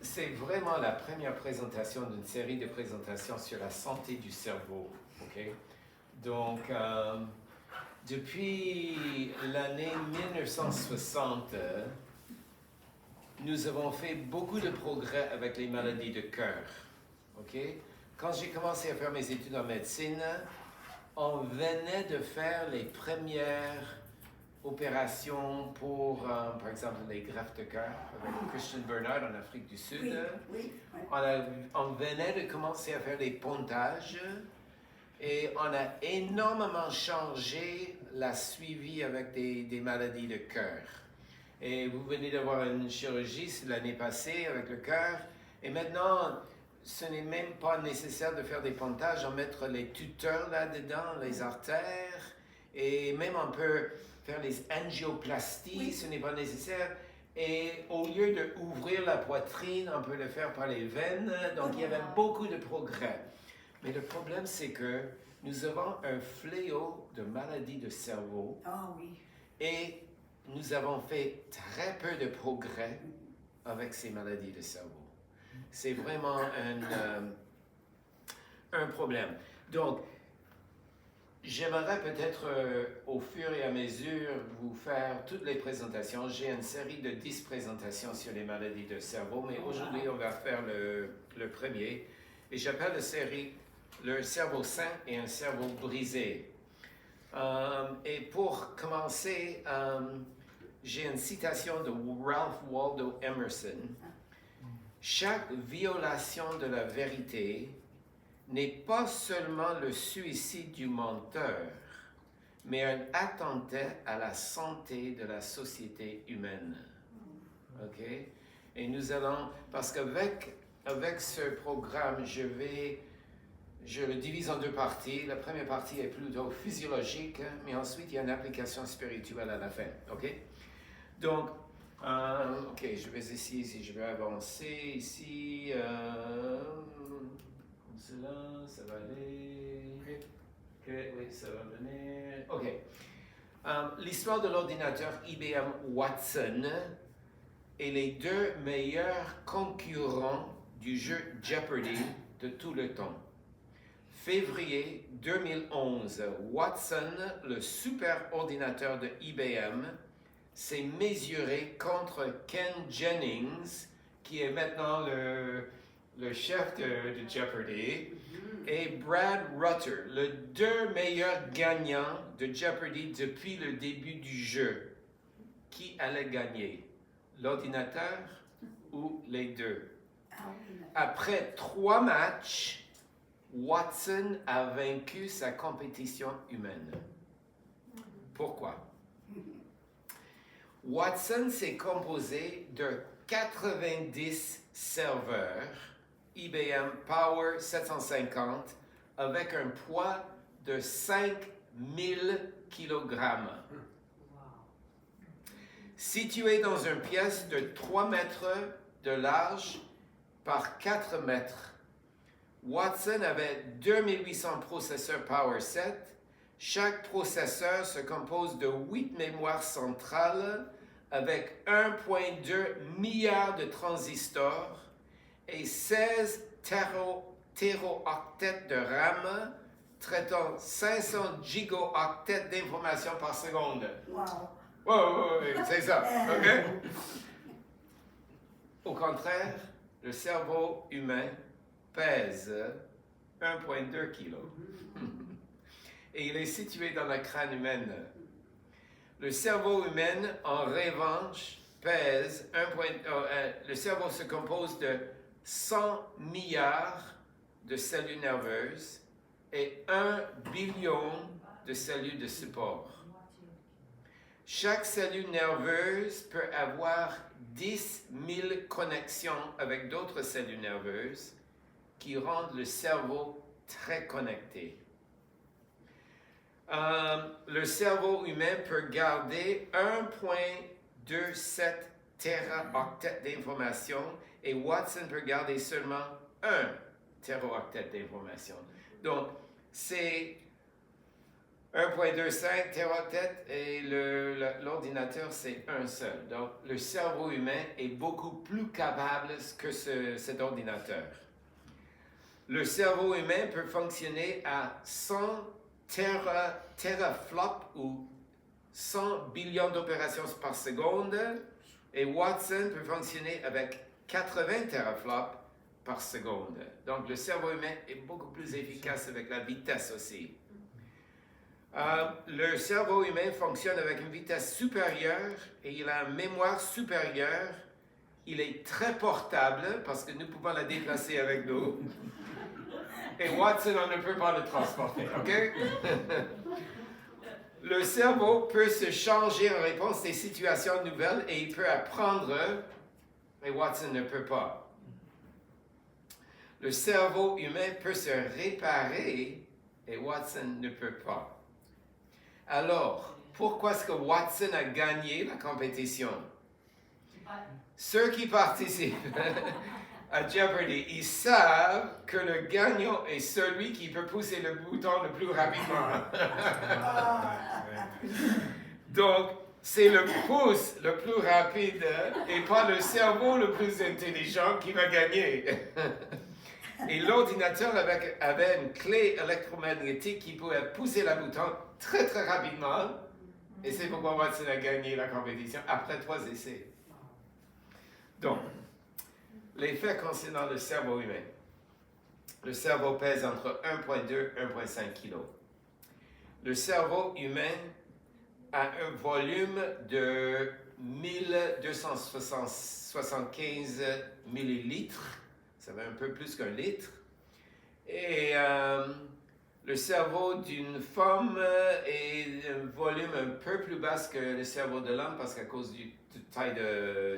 c'est vraiment la première présentation d'une série de présentations sur la santé du cerveau. OK? Donc, depuis l'année 1960, nous avons fait beaucoup de progrès avec les maladies de cœur. OK? Quand j'ai commencé à faire mes études en médecine, on venait de faire les premières opérations pour, par exemple, les greffes de cœur avec Christian Bernard en Afrique du Sud. Oui. On venait de commencer à faire les pontages et on a énormément changé la suivi avec des maladies de cœur. Et vous venez d'avoir une chirurgie l'année passée avec le cœur et maintenant, ce n'est même pas nécessaire de faire des pontages, on mettre les tuteurs là-dedans, les artères, et même on peut faire les angioplasties, ce n'est pas nécessaire. Et au lieu d'ouvrir la poitrine, on peut le faire par les veines, donc il y avait beaucoup de progrès. Mais le problème, c'est que nous avons un fléau de maladies de cerveau. Et nous avons fait très peu de progrès avec ces maladies de cerveau. C'est vraiment un problème. Donc, j'aimerais peut-être au fur et à mesure vous faire toutes les présentations. J'ai une série de 10 présentations sur les maladies de cerveau, mais aujourd'hui on va faire le premier. Et j'appelle la série le cerveau sain et un cerveau brisé. Et pour commencer, j'ai une citation de Ralph Waldo Emerson. Chaque violation de la vérité n'est pas seulement le suicide du menteur, mais un attentat à la santé de la société humaine. OK? Et nous allons, parce qu'avec ce programme, je le divise en deux parties. La première partie est plutôt physiologique, mais ensuite il y a une application spirituelle à la fin. OK? Donc, OK, je vais essayer si je vais avancer ici. Comme cela, ça va aller. OK, oui, ça va venir. OK. L'histoire de l'ordinateur IBM Watson est les deux meilleurs concurrents du jeu Jeopardy de tout le temps. Février 2011, Watson, le super ordinateur de IBM, s'est mesuré contre Ken Jennings, qui est maintenant le chef de Jeopardy, et Brad Rutter, les deux meilleurs gagnants de Jeopardy depuis le début du jeu. Qui allait gagner? L'ordinateur ou les deux? Après 3 matchs, Watson a vaincu sa compétition humaine. Pourquoi? Watson s'est composé de 90 serveurs IBM Power 750 avec un poids de 5000 kg. Situé dans une pièce de 3 mètres de large par 4 mètres. Watson avait 2800 processeurs Power 7. Chaque processeur se compose de 8 mémoires centrales avec 1,2 milliard de transistors et 16 téraoctets de RAM traitant 500 gigaoctets d'informations par seconde. Oui, c'est ça, OK? Au contraire, le cerveau humain pèse 1,2 kg. Et il est situé dans le crâne humain. Le cerveau humain, en revanche, pèse le cerveau se compose de 100 milliards de cellules nerveuses et 1 billion de cellules de support. Chaque cellule nerveuse peut avoir 10 000 connexions avec d'autres cellules nerveuses qui rendent le cerveau très connecté. Le cerveau humain peut garder 1,27 téraoctets d'informations et Watson peut garder seulement 1 téraoctet d'informations. Donc, c'est 1,25 téraoctets et l'ordinateur, c'est un seul. Donc, le cerveau humain est beaucoup plus capable que cet ordinateur. Le cerveau humain peut fonctionner à 100 teraflops ou 100 billions d'opérations par seconde et Watson peut fonctionner avec 80 teraflops par seconde. Donc, le cerveau humain est beaucoup plus efficace avec la vitesse aussi. Le cerveau humain fonctionne avec une vitesse supérieure et il a une mémoire supérieure. Il est très portable parce que nous pouvons la déplacer avec nous. Et Watson, on ne peut pas le transporter, OK? Le cerveau peut se changer en réponse à des situations nouvelles et il peut apprendre, mais Watson ne peut pas. Le cerveau humain peut se réparer et Watson ne peut pas. Alors, pourquoi est-ce que Watson a gagné la compétition? Ceux qui participent à Jeopardy, ils savent que le gagnant est celui qui peut pousser le bouton le plus rapidement. Donc, c'est le pouce le plus rapide et pas le cerveau le plus intelligent qui va gagner. Et l'ordinateur avait une clé électromagnétique qui pouvait pousser le bouton très très rapidement. Et c'est pourquoi Watson a gagné la compétition après 3 essais. Donc, les faits concernant le cerveau humain. Le cerveau pèse entre 1,2 et 1,5 kg. Le cerveau humain a un volume de 1275 millilitres. Ça va un peu plus qu'un litre. Et le cerveau d'une femme est un volume un peu plus bas que le cerveau de l'homme parce qu'à cause de la taille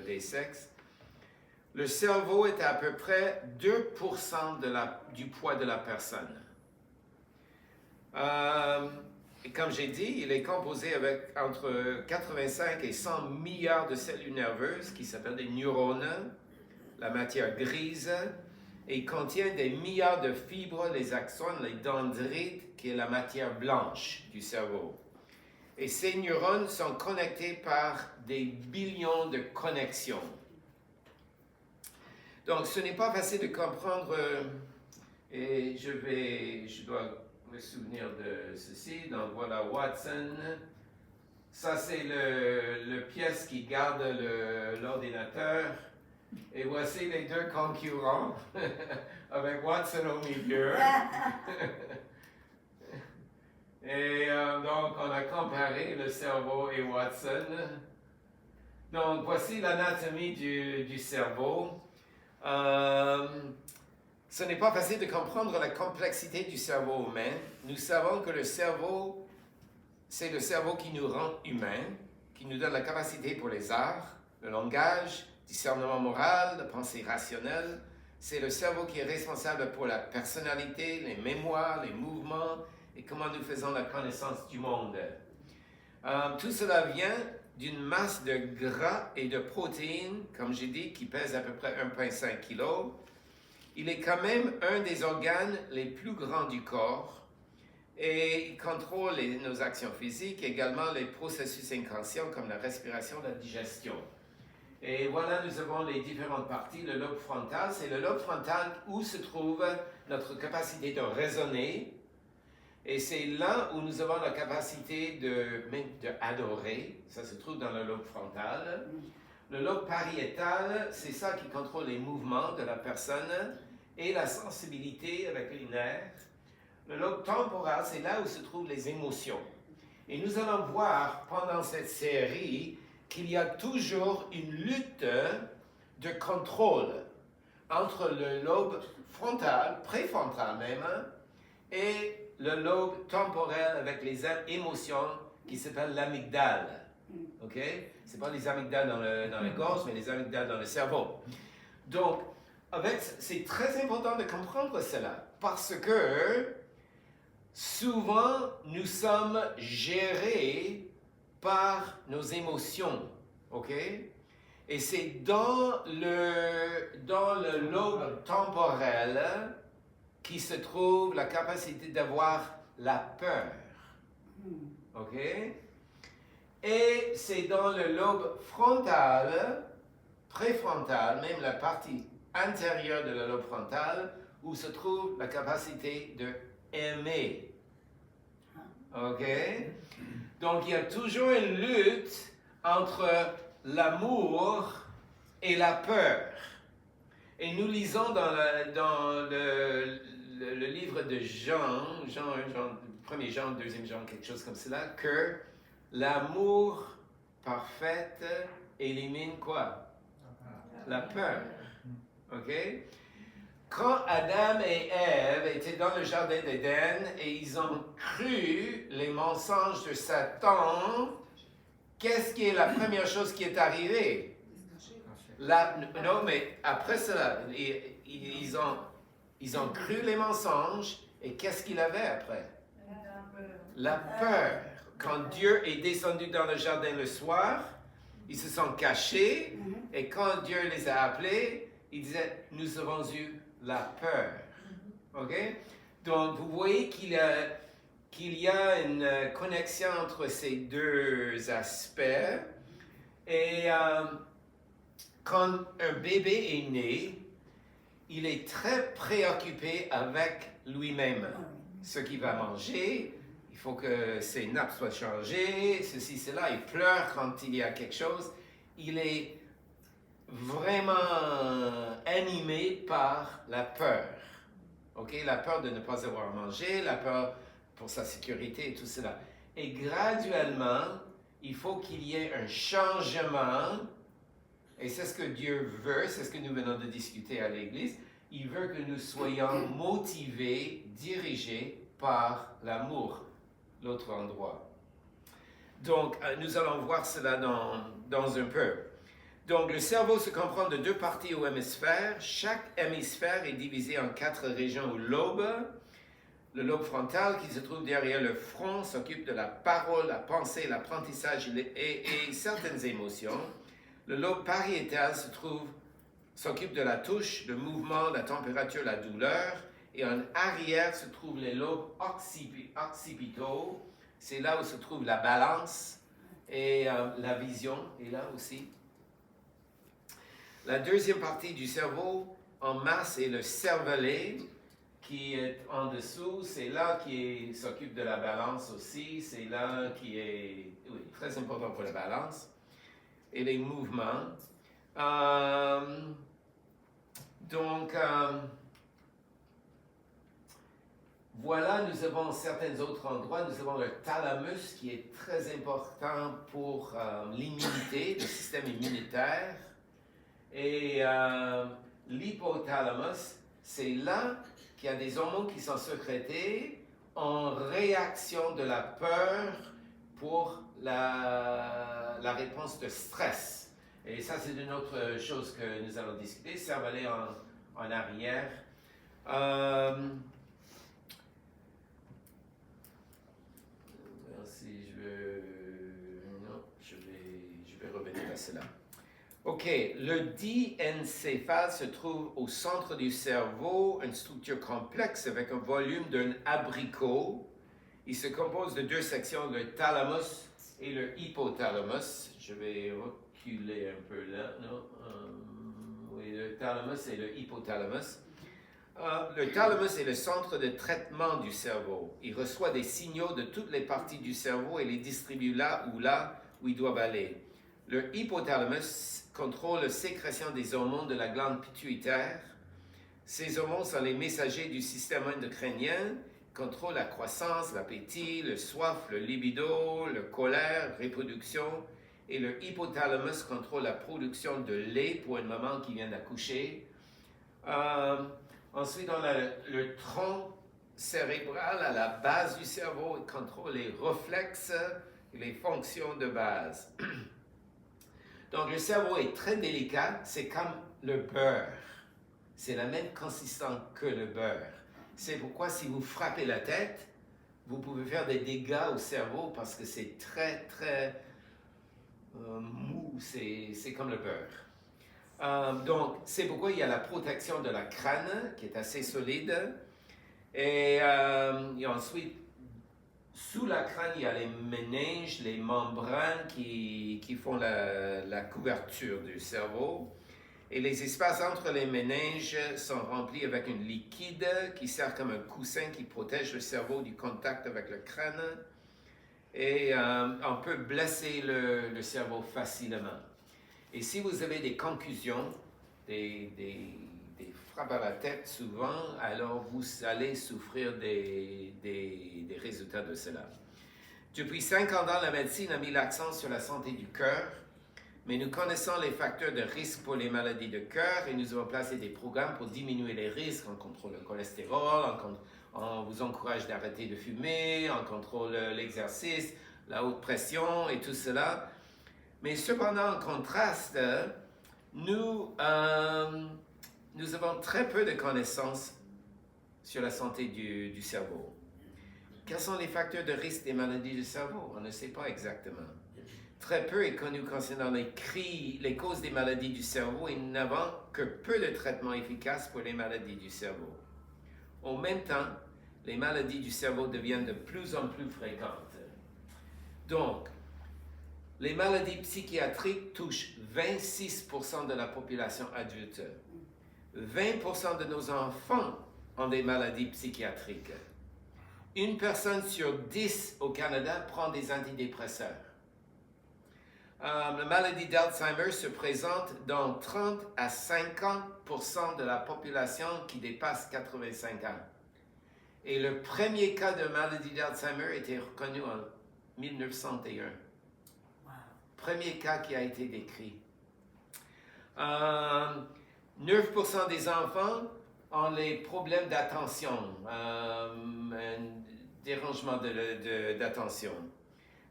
des sexes. Le cerveau est à peu près 2% du poids de la personne. Et comme j'ai dit, il est composé avec entre 85 et 100 milliards de cellules nerveuses qui s'appellent des neurones, la matière grise, et il contient des milliards de fibres, les axones, les dendrites, qui est la matière blanche du cerveau. Et ces neurones sont connectés par des billions de connexions. Donc, ce n'est pas facile de comprendre, et je dois me souvenir de ceci. Donc, voilà Watson. Ça, c'est le pièce qui garde l'ordinateur. Et voici les deux concurrents, avec Watson au milieu. Et donc, on a comparé le cerveau et Watson. Donc, voici l'anatomie du cerveau. Ce n'est pas facile de comprendre la complexité du cerveau humain. Nous savons que le cerveau, c'est le cerveau qui nous rend humains, qui nous donne la capacité pour les arts, le langage, discernement moral, la pensée rationnelle. C'est le cerveau qui est responsable pour la personnalité, les mémoires, les mouvements et comment nous faisons la connaissance du monde. Tout cela vient d'une masse de gras et de protéines, comme j'ai dit, qui pèse à peu près 1,5 kg. Il est quand même un des organes les plus grands du corps et il contrôle nos actions physiques, également les processus inconscients comme la respiration, la digestion. Et voilà, nous avons les différentes parties. Le lobe frontal, c'est le lobe frontal où se trouve notre capacité de raisonner. Et c'est là où nous avons la capacité d'adorer. Ça se trouve dans le lobe frontal. Le lobe pariétal, c'est ça qui contrôle les mouvements de la personne et la sensibilité avec les nerfs. Le lobe temporal, c'est là où se trouvent les émotions. Et nous allons voir pendant cette série qu'il y a toujours une lutte de contrôle entre le lobe frontal, préfrontal même, et le lobe temporel avec les émotions qui s'appelle l'amygdale. OK? Ce n'est pas les amygdales dans la gorge, mais les amygdales dans le cerveau. Donc, c'est très important de comprendre cela parce que souvent, nous sommes gérés par nos émotions, OK? Et c'est dans le lobe temporel qui se trouve la capacité d'avoir la peur. OK? Et c'est dans le lobe frontal, préfrontal, même la partie antérieure de la lobe frontale, où se trouve la capacité de aimer. OK? Donc, il y a toujours une lutte entre l'amour et la peur. Et nous lisons dans le livre de Jean, 1er Jean, 2e Jean, quelque chose comme cela, que l'amour parfait élimine quoi? La peur. OK? Quand Adam et Ève étaient dans le jardin d'Éden et ils ont cru les mensonges de Satan, qu'est-ce qui est la première chose qui est arrivée? Non, mais après cela, ils ont cru les mensonges et qu'est-ce qu'il avait après? La peur. Quand Dieu est descendu dans le jardin le soir, ils se sont cachés et quand Dieu les a appelés, il disait, nous avons eu la peur. OK? Donc, vous voyez qu'il y a une connexion entre ces deux aspects. Et quand un bébé est né, il est très préoccupé avec lui-même. Ce qu'il va manger, il faut que ses nappes soient changées, ceci, cela. Il pleure quand il y a quelque chose. Il est vraiment animé par la peur. OK? La peur de ne pas avoir mangé, la peur pour sa sécurité et tout cela. Et graduellement, il faut qu'il y ait un changement. Et c'est ce que Dieu veut, c'est ce que nous venons de discuter à l'Église. Il veut que nous soyons motivés, dirigés par l'amour, l'autre endroit. Donc, nous allons voir cela dans un peu. Donc, le cerveau se comprend de deux parties ou hémisphères. Chaque hémisphère est divisé en 4 régions ou lobes. Le lobe frontal, qui se trouve derrière le front, s'occupe de la parole, la pensée, l'apprentissage et certaines émotions. Le lobe pariétal s'occupe de la touche, le mouvement, la température, la douleur. Et en arrière se trouvent les lobes occipitaux. C'est là où se trouve la balance et la vision est là aussi. La deuxième partie du cerveau en masse est le cervelet qui est en dessous. C'est là qui s'occupe de la balance aussi. C'est là qui est très important pour la balance et les mouvements. Voilà, nous avons certains autres endroits. Nous avons le thalamus qui est très important pour l'immunité, le système immunitaire. Et l'hypothalamus, c'est là qu'il y a des hormones qui sont sécrétées en réaction de la peur pour la réponse de stress. Et ça, c'est une autre chose que nous allons discuter. Cervelet en arrière. Je vais revenir à cela. OK, le diencéphale se trouve au centre du cerveau, une structure complexe avec un volume d'un abricot. Il se compose de deux sections, le thalamus et le hypothalamus. Je vais reculer un peu là. Oui, le thalamus et le hypothalamus. Le thalamus est le centre de traitement du cerveau. Il reçoit des signaux de toutes les parties du cerveau et les distribue là où ils doivent aller. Le hypothalamus contrôle la sécrétion des hormones de la glande pituitaire. Ces hormones sont les messagers du système endocrinien, contrôlent la croissance, l'appétit, le soif, le libido, la colère, reproduction. Et le hypothalamus contrôle la production de lait pour une maman qui vient d'accoucher. Ensuite, on a le tronc cérébral à la base du cerveau. Il contrôle les réflexes et les fonctions de base. Donc, le cerveau est très délicat. C'est comme le beurre. C'est la même consistance que le beurre. C'est pourquoi si vous frappez la tête, vous pouvez faire des dégâts au cerveau parce que c'est très, très mou. C'est comme le beurre. Donc, c'est pourquoi il y a la protection de la crâne qui est assez solide. Et ensuite, Sous la crâne, il y a les méninges, les membranes qui font la couverture du cerveau. Et les espaces entre les méninges sont remplis avec un liquide qui sert comme un coussin qui protège le cerveau du contact avec le crâne. Et on peut blesser le cerveau facilement. Et si vous avez des concussions, des frappes à la tête souvent, alors vous allez souffrir des résultats de cela. Depuis 50 ans, la médecine a mis l'accent sur la santé du cœur, mais nous connaissons les facteurs de risque pour les maladies de cœur et nous avons placé des programmes pour diminuer les risques. On contrôle le cholestérol, on vous encourage d'arrêter de fumer, on contrôle l'exercice, la haute pression et tout cela. Mais cependant, en contraste, nous avons très peu de connaissances sur la santé du cerveau. Quels sont les facteurs de risque des maladies du cerveau? On ne sait pas exactement. Très peu est connu concernant les causes des maladies du cerveau et nous n'avons que peu de traitements efficaces pour les maladies du cerveau. En même temps, les maladies du cerveau deviennent de plus en plus fréquentes. Donc, les maladies psychiatriques touchent 26% de la population adulte. 20% de nos enfants ont des maladies psychiatriques. Une personne sur 10 au Canada prend des antidépresseurs. La maladie d'Alzheimer se présente dans 30 à 50% de la population qui dépasse 85 ans. Et le premier cas de maladie d'Alzheimer était reconnu en 1901. Premier cas qui a été décrit. 9% des enfants ont les problèmes d'attention, un dérangement d'attention,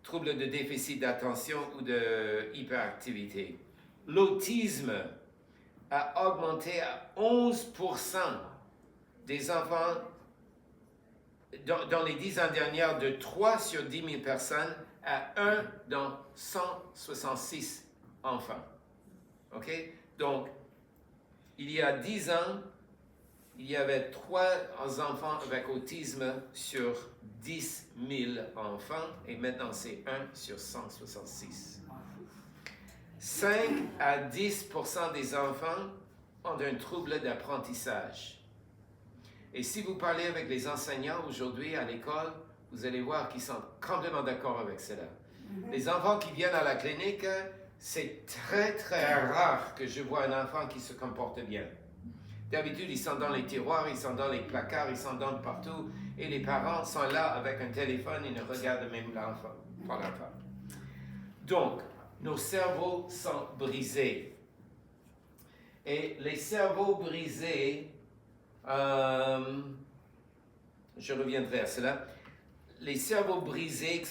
troubles de déficit d'attention ou de hyperactivité. L'autisme a augmenté à 11% des enfants dans les 10 ans dernières, de 3 sur 10 000 personnes à 1 dans 166 enfants. OK? Donc, il y a 10 ans, il y avait 3 enfants avec autisme sur 10 000 enfants, et maintenant c'est 1 sur 166. 5 à 10% des enfants ont un trouble d'apprentissage. Et si vous parlez avec les enseignants aujourd'hui à l'école, vous allez voir qu'ils sont complètement d'accord avec cela. Les enfants qui viennent à la clinique, c'est très très rare que je vois un enfant qui se comporte bien. D'habitude, ils sont dans les tiroirs, ils sont dans les placards, ils sont dans partout, et les parents sont là avec un téléphone et ne regardent même l'enfant, pas l'enfant. Donc, nos cerveaux sont brisés. Et les cerveaux brisés, je reviendrai à cela. Les cerveaux brisés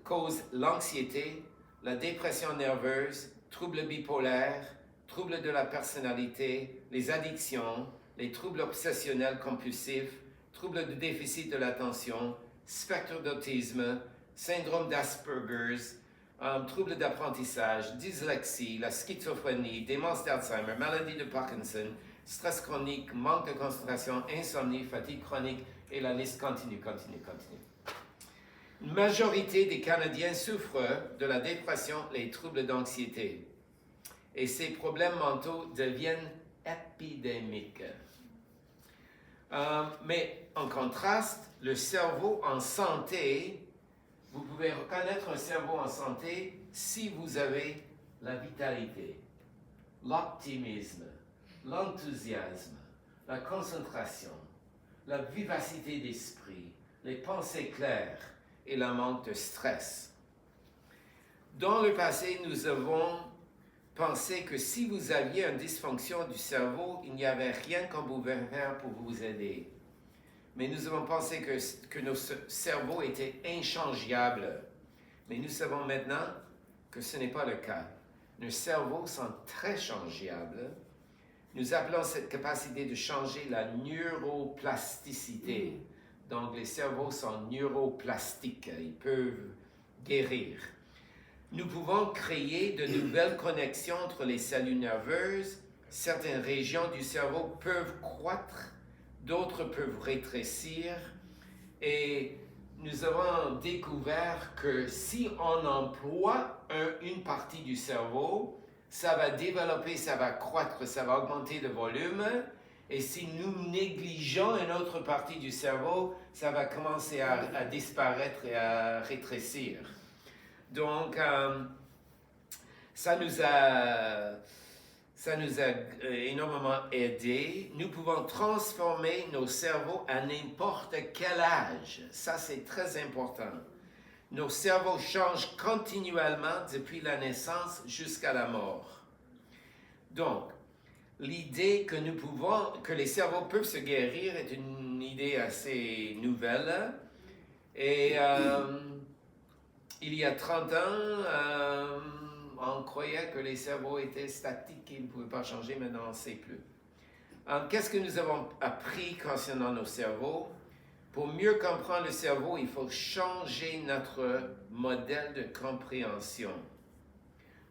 causent l'anxiété, la dépression nerveuse, troubles bipolaires, troubles de la personnalité, les addictions, les troubles obsessionnels compulsifs, troubles de déficit de l'attention, spectre d'autisme, syndrome d'Asperger's, troubles d'apprentissage, dyslexie, la schizophrénie, démence d'Alzheimer, maladie de Parkinson, stress chronique, manque de concentration, insomnie, fatigue chronique, et la liste continue. Une majorité des Canadiens souffrent de la dépression, les troubles d'anxiété. Et ces problèmes mentaux deviennent épidémiques. Mais en contraste, le cerveau en santé, vous pouvez reconnaître un cerveau en santé si vous avez la vitalité, l'optimisme, l'enthousiasme, la concentration, la vivacité d'esprit, les pensées claires et le manque de stress. Dans le passé, nous avons pensé que si vous aviez une dysfonction du cerveau, il n'y avait rien qu'on pouvait faire pour vous aider. Mais nous avons pensé que nos cerveaux étaient inchangeables. Mais nous savons maintenant que ce n'est pas le cas. Nos cerveaux sont très changeables. Nous appelons cette capacité de changer la neuroplasticité. Donc, les cerveaux sont neuroplastiques. Ils peuvent guérir. Nous pouvons créer de nouvelles connexions entre les cellules nerveuses. Certaines régions du cerveau peuvent croître, d'autres peuvent rétrécir. Et nous avons découvert que si on emploie une partie du cerveau, ça va développer, ça va croître, ça va augmenter le volume. Et si nous négligeons une autre partie du cerveau, ça va commencer à disparaître et à rétrécir. Donc, ça nous a énormément aidé. Nous pouvons transformer nos cerveaux à n'importe quel âge. Ça, c'est très important. Nos cerveaux changent continuellement depuis la naissance jusqu'à la mort. Donc, l'idée que les cerveaux peuvent se guérir est une idée assez nouvelle. Et il y a 30 ans, on croyait que les cerveaux étaient statiques et ils ne pouvaient pas changer. Maintenant, on ne sait plus. Qu'est-ce que nous avons appris concernant nos cerveaux? Pour mieux comprendre le cerveau, il faut changer notre modèle de compréhension.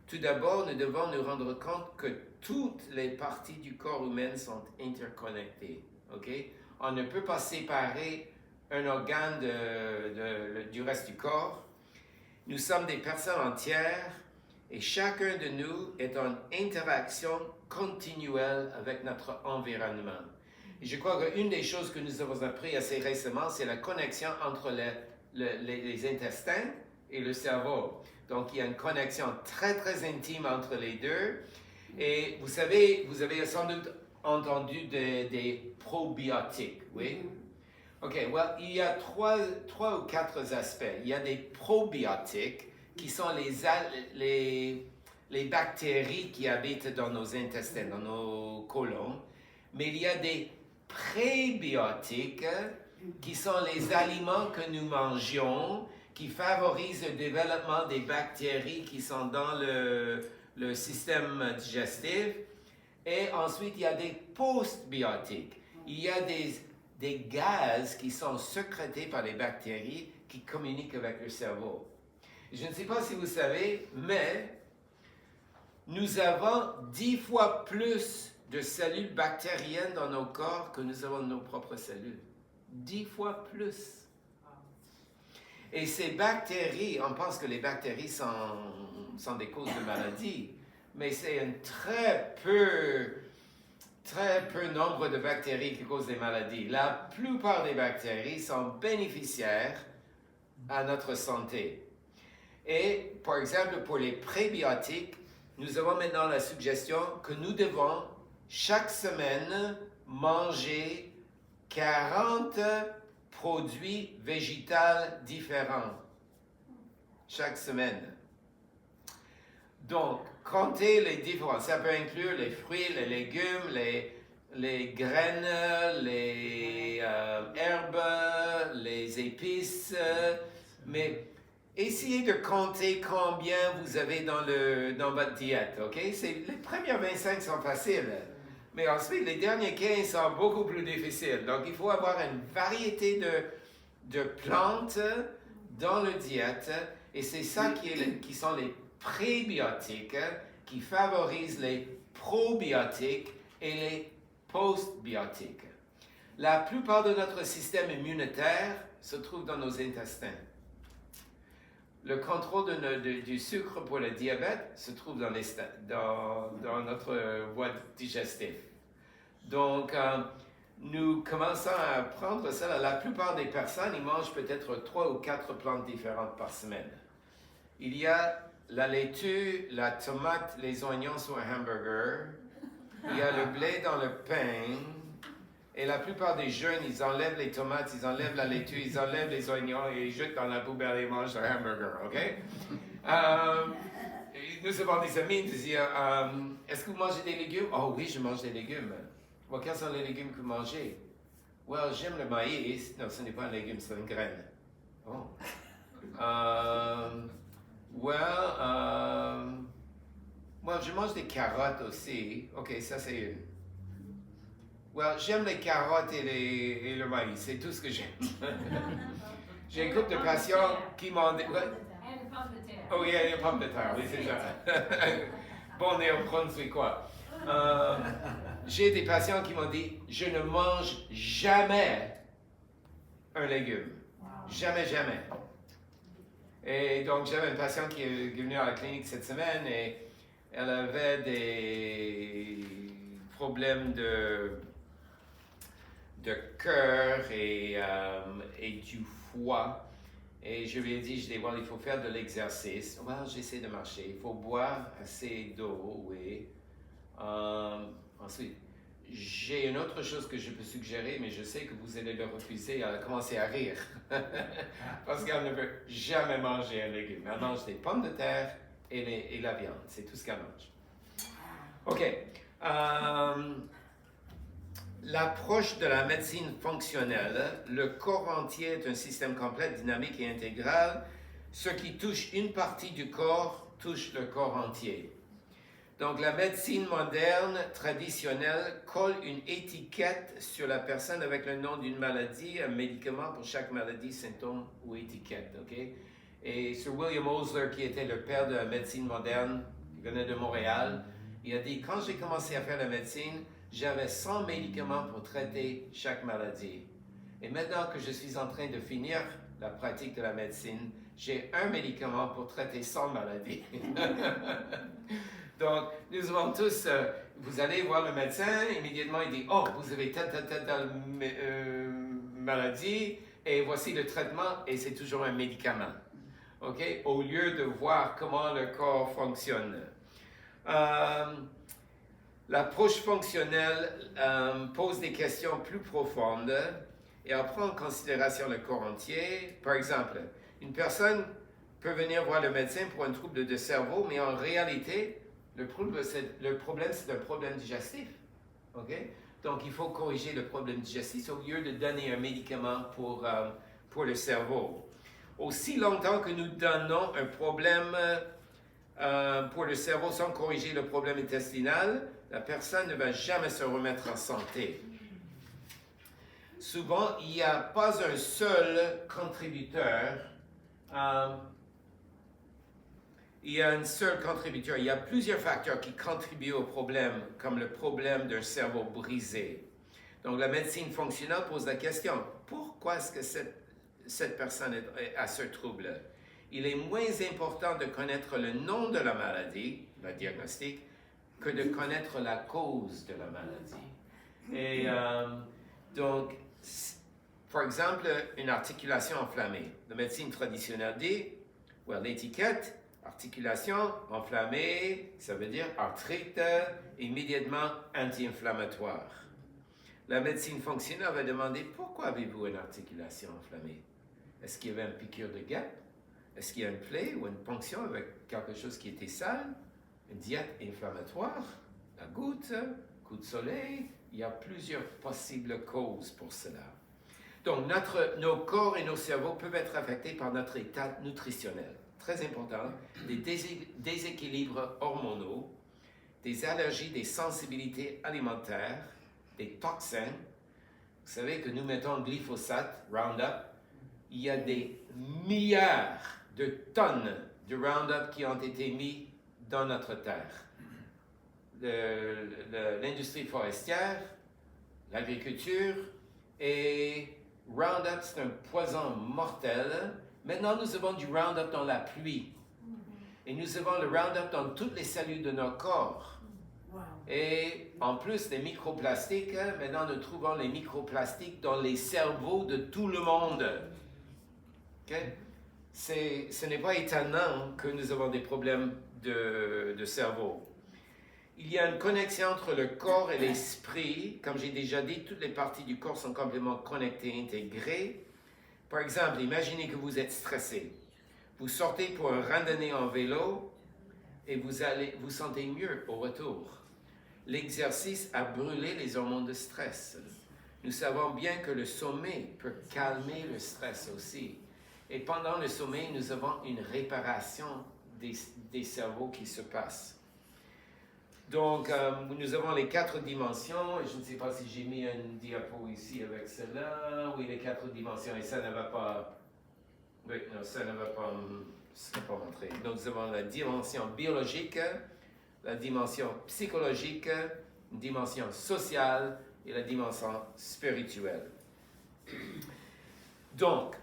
Tout d'abord, nous devons nous rendre compte que toutes les parties du corps humain sont interconnectées. Okay? On ne peut pas séparer un organe du reste du corps. Nous sommes des personnes entières et chacun de nous est en interaction continuelle avec notre environnement. Et je crois qu'une des choses que nous avons appris assez récemment, c'est la connexion entre les intestins et le cerveau. Donc, il y a une connexion très, très intime entre les deux. Et vous savez, vous avez sans doute entendu des probiotiques, oui? OK, well, il y a trois ou quatre aspects. Il y a des probiotiques qui sont les bactéries qui habitent dans nos intestins, dans nos côlons. Mais il y a des prébiotiques qui sont les aliments que nous mangeons, qui favorisent le développement des bactéries qui sont dans le système digestif. Et ensuite, il y a des postbiotiques. Il y a des gaz qui sont sécrétés par les bactéries qui communiquent avec le cerveau. Je ne sais pas si vous savez, mais nous avons 10 fois plus de cellules bactériennes dans nos corps que nous avons de nos propres cellules. 10 fois plus. Et ces bactéries, on pense que les bactéries sont des causes de maladies, mais c'est un très peu nombre de bactéries qui causent des maladies. La plupart des bactéries sont bénéficiaires à notre santé. Et, par exemple, pour les prébiotiques, nous avons maintenant la suggestion que nous devons, chaque semaine, manger 40 produits végétaux différents. Chaque semaine. Donc, comptez les différents. Ça peut inclure les fruits, les légumes, les graines, les herbes, les épices. Mais essayez de compter combien vous avez dans votre diète, OK? Les premières 25 sont faciles. Mais ensuite, les derniers 15 sont beaucoup plus difficiles. Donc, il faut avoir une variété de plantes dans la diète. Et c'est ça qui sont les prébiotiques qui favorisent les probiotiques et les postbiotiques. La plupart de notre système immunitaire se trouve dans nos intestins. Le contrôle du sucre pour le diabète se trouve dans notre voie digestive. Donc, nous commençons à prendre ça. La plupart des personnes, ils mangent peut-être 3 ou 4 plantes différentes par semaine. Il y a la laitue, la tomate, les oignons sur un hamburger. Il y a le blé dans le pain. Et la plupart des jeunes, ils enlèvent les tomates, ils enlèvent la laitue, ils enlèvent les oignons et ils jettent dans la poubelle et ils mangent leur hamburger, OK? Nous avons des amis qui disent est-ce que vous mangez des légumes? Oh oui, je mange des légumes. Well, quels sont les légumes que vous mangez? Well, j'aime le maïs. Non, ce n'est pas un légume, c'est une graine. Oh. Je mange des carottes aussi. OK, ça c'est une. Well, j'aime les carottes et le maïs, c'est tout ce que j'aime. J'ai un couple de patients qui m'ont dit... Oh, il y a les pommes de terre, oui, c'est ça. Bon, néo-brunswickois. J'ai des patients qui m'ont dit, je ne mange jamais un légume. Jamais, jamais. Et donc, j'avais une patiente qui est venue à la clinique cette semaine et elle avait des problèmes de cœur et du foie. Et je lui ai dit, il faut faire de l'exercice. Well, j'essaie de marcher. Il faut boire assez d'eau, oui. Ensuite, j'ai une autre chose que je peux suggérer, mais je sais que vous allez le refuser. Elle a commencé à rire. Parce qu'elle ne peut jamais manger un légume. Elle mange des pommes de terre et la viande. C'est tout ce qu'elle mange. OK. L'approche de la médecine fonctionnelle, le corps entier est un système complet, dynamique et intégral. Ce qui touche une partie du corps touche le corps entier. Donc, la médecine moderne, traditionnelle, colle une étiquette sur la personne avec le nom d'une maladie, un médicament pour chaque maladie, symptôme ou étiquette. Okay? Et Sir William Osler, qui était le père de la médecine moderne, qui venait de Montréal, il a dit, quand j'ai commencé à faire la médecine, j'avais 100 médicaments pour traiter chaque maladie. Et maintenant que je suis en train de finir la pratique de la médecine, j'ai un médicament pour traiter 100 maladies. Donc, nous avons tous, vous allez voir le médecin, immédiatement il dit, oh, vous avez telle maladie, et voici le traitement, et c'est toujours un médicament. OK? Au lieu de voir comment le corps fonctionne. L'approche fonctionnelle pose des questions plus profondes et elle prend en considération le corps entier. Par exemple, une personne peut venir voir le médecin pour un trouble de cerveau, mais en réalité, le problème, c'est un problème digestif. Okay? Donc, il faut corriger le problème digestif au lieu de donner un médicament pour le cerveau. Aussi longtemps que nous donnons un problème pour le cerveau sans corriger le problème intestinal, la personne ne va jamais se remettre en santé. Souvent, il n'y a pas un seul contributeur. Il y a un seul contributeur. Il y a plusieurs facteurs qui contribuent au problème, comme le problème d'un cerveau brisé. Donc, la médecine fonctionnelle pose la question, pourquoi est-ce que cette personne a ce trouble? Il est moins important de connaître le nom de la maladie, le diagnostic, que de connaître la cause de la maladie. Et donc, par exemple, une articulation enflammée. La médecine traditionnelle dit, l'étiquette, articulation enflammée, ça veut dire arthrite, immédiatement anti-inflammatoire. La médecine fonctionnelle va demander, pourquoi avez-vous une articulation enflammée? Est-ce qu'il y avait une piqûre de guêpe? Est-ce qu'il y a une plaie ou une ponction avec quelque chose qui était sale? Une diète inflammatoire? La goutte? Coup de soleil? Il y a plusieurs possibles causes pour cela. Donc, nos corps et nos cerveaux peuvent être affectés par notre état nutritionnel. Très important. Des déséquilibres hormonaux, des allergies, des sensibilités alimentaires, des toxins. Vous savez que nous mettons glyphosate, Roundup. Il y a des milliards de tonnes de Roundup qui ont été mis dans notre terre. L'industrie forestière, l'agriculture et Roundup, c'est un poison mortel. Maintenant, nous avons du Roundup dans la pluie. Et nous avons le Roundup dans toutes les cellules de nos corps. Et en plus des microplastiques, maintenant nous trouvons les microplastiques dans les cerveaux de tout le monde. Okay? Ce n'est pas étonnant que nous avons des problèmes de cerveau. Il y a une connexion entre le corps et l'esprit. Comme j'ai déjà dit, toutes les parties du corps sont complètement connectées, intégrées. Par exemple, imaginez que vous êtes stressé. Vous sortez pour une randonnée en vélo et vous sentez mieux au retour. L'exercice a brûlé les hormones de stress. Nous savons bien que le sommeil peut calmer le stress aussi. Et pendant le sommeil, nous avons une réparation des cerveaux qui se passe. Donc, nous avons les 4 dimensions. Je ne sais pas si j'ai mis un diapo ici avec cela. Oui, les 4 dimensions. Et ça ne va pas... Oui, non, ça ne va pas montrer. Donc, nous avons la dimension biologique, la dimension psychologique, une dimension sociale et la dimension spirituelle. Donc,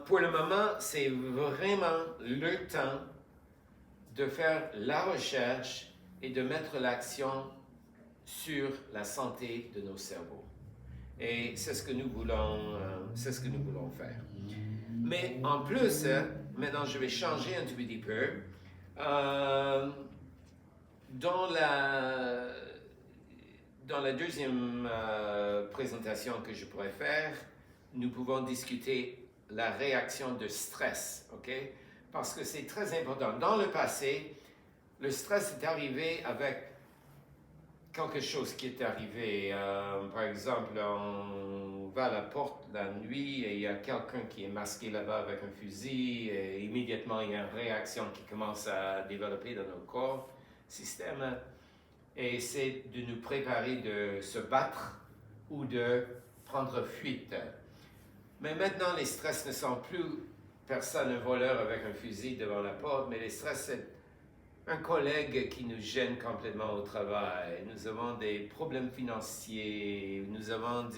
Pour le moment, c'est vraiment le temps de faire la recherche et de mettre l'action sur la santé de nos cerveaux. Et c'est ce que nous voulons faire. Mais en plus, maintenant je vais changer un tout petit peu. Dans la deuxième présentation que je pourrais faire, nous pouvons discuter la réaction de stress, ok? Parce que c'est très important. Dans le passé, le stress est arrivé avec quelque chose qui est arrivé. Par exemple, on va à la porte la nuit et il y a quelqu'un qui est masqué là-bas avec un fusil et immédiatement il y a une réaction qui commence à développer dans nos corps, système, et c'est de nous préparer de se battre ou de prendre fuite. Mais maintenant, les stress ne sont plus personne, un voleur avec un fusil devant la porte, mais les stress, c'est un collègue qui nous gêne complètement au travail. Nous avons des problèmes financiers, nous avons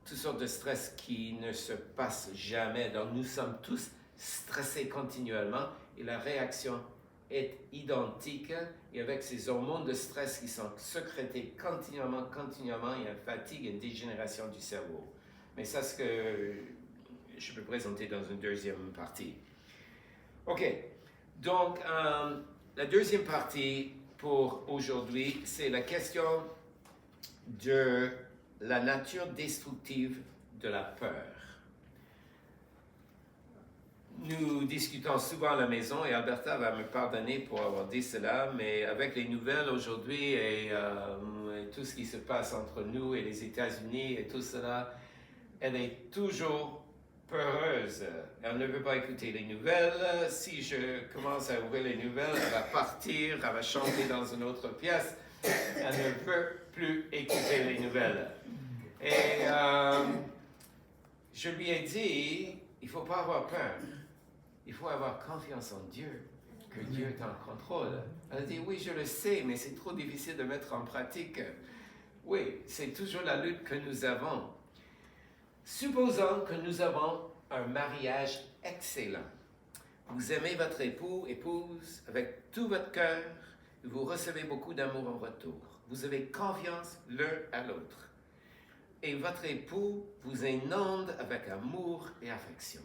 toutes sortes de stress qui ne se passent jamais. Donc nous sommes tous stressés continuellement et la réaction est identique. Et avec ces hormones de stress qui sont sécrétées continuellement, il y a une fatigue et une dégénération du cerveau. Mais ça, c'est ce que je peux présenter dans une deuxième partie. OK, donc la deuxième partie pour aujourd'hui, c'est la question de la nature destructive de la peur. Nous discutons souvent à la maison, et Alberta va me pardonner pour avoir dit cela, mais avec les nouvelles aujourd'hui et tout ce qui se passe entre nous et les États-Unis et tout cela, elle est toujours peureuse. Elle ne veut pas écouter les nouvelles. Si je commence à ouvrir les nouvelles, elle va partir, elle va chanter dans une autre pièce. Elle ne veut plus écouter les nouvelles. Et je lui ai dit, il ne faut pas avoir peur. Il faut avoir confiance en Dieu, que Dieu est en contrôle. Elle a dit, oui, je le sais, mais c'est trop difficile de mettre en pratique. Oui, c'est toujours la lutte que nous avons. Supposons que nous avons un mariage excellent. Vous aimez votre époux, épouse, avec tout votre cœur, et vous recevez beaucoup d'amour en retour. Vous avez confiance l'un à l'autre. Et votre époux vous inonde avec amour et affection.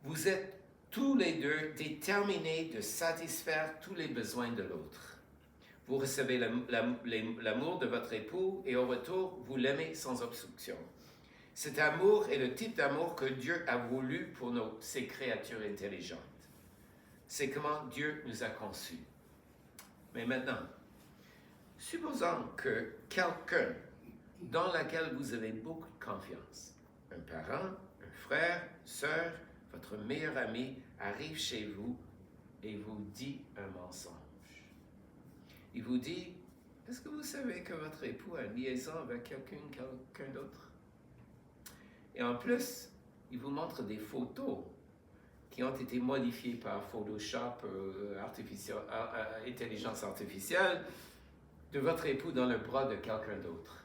Vous êtes tous les deux déterminés de satisfaire tous les besoins de l'autre. Vous recevez l'amour de votre époux et au retour, vous l'aimez sans obstruction. Cet amour est le type d'amour que Dieu a voulu pour ces créatures intelligentes. C'est comment Dieu nous a conçus. Mais maintenant, supposons que quelqu'un dans lequel vous avez beaucoup de confiance, un parent, un frère, sœur, votre meilleur ami, arrive chez vous et vous dit un mensonge. Il vous dit, est-ce que vous savez que votre époux a une liaison avec quelqu'un d'autre? Et en plus, il vous montre des photos qui ont été modifiées par Photoshop, intelligence artificielle, de votre époux dans le bras de quelqu'un d'autre.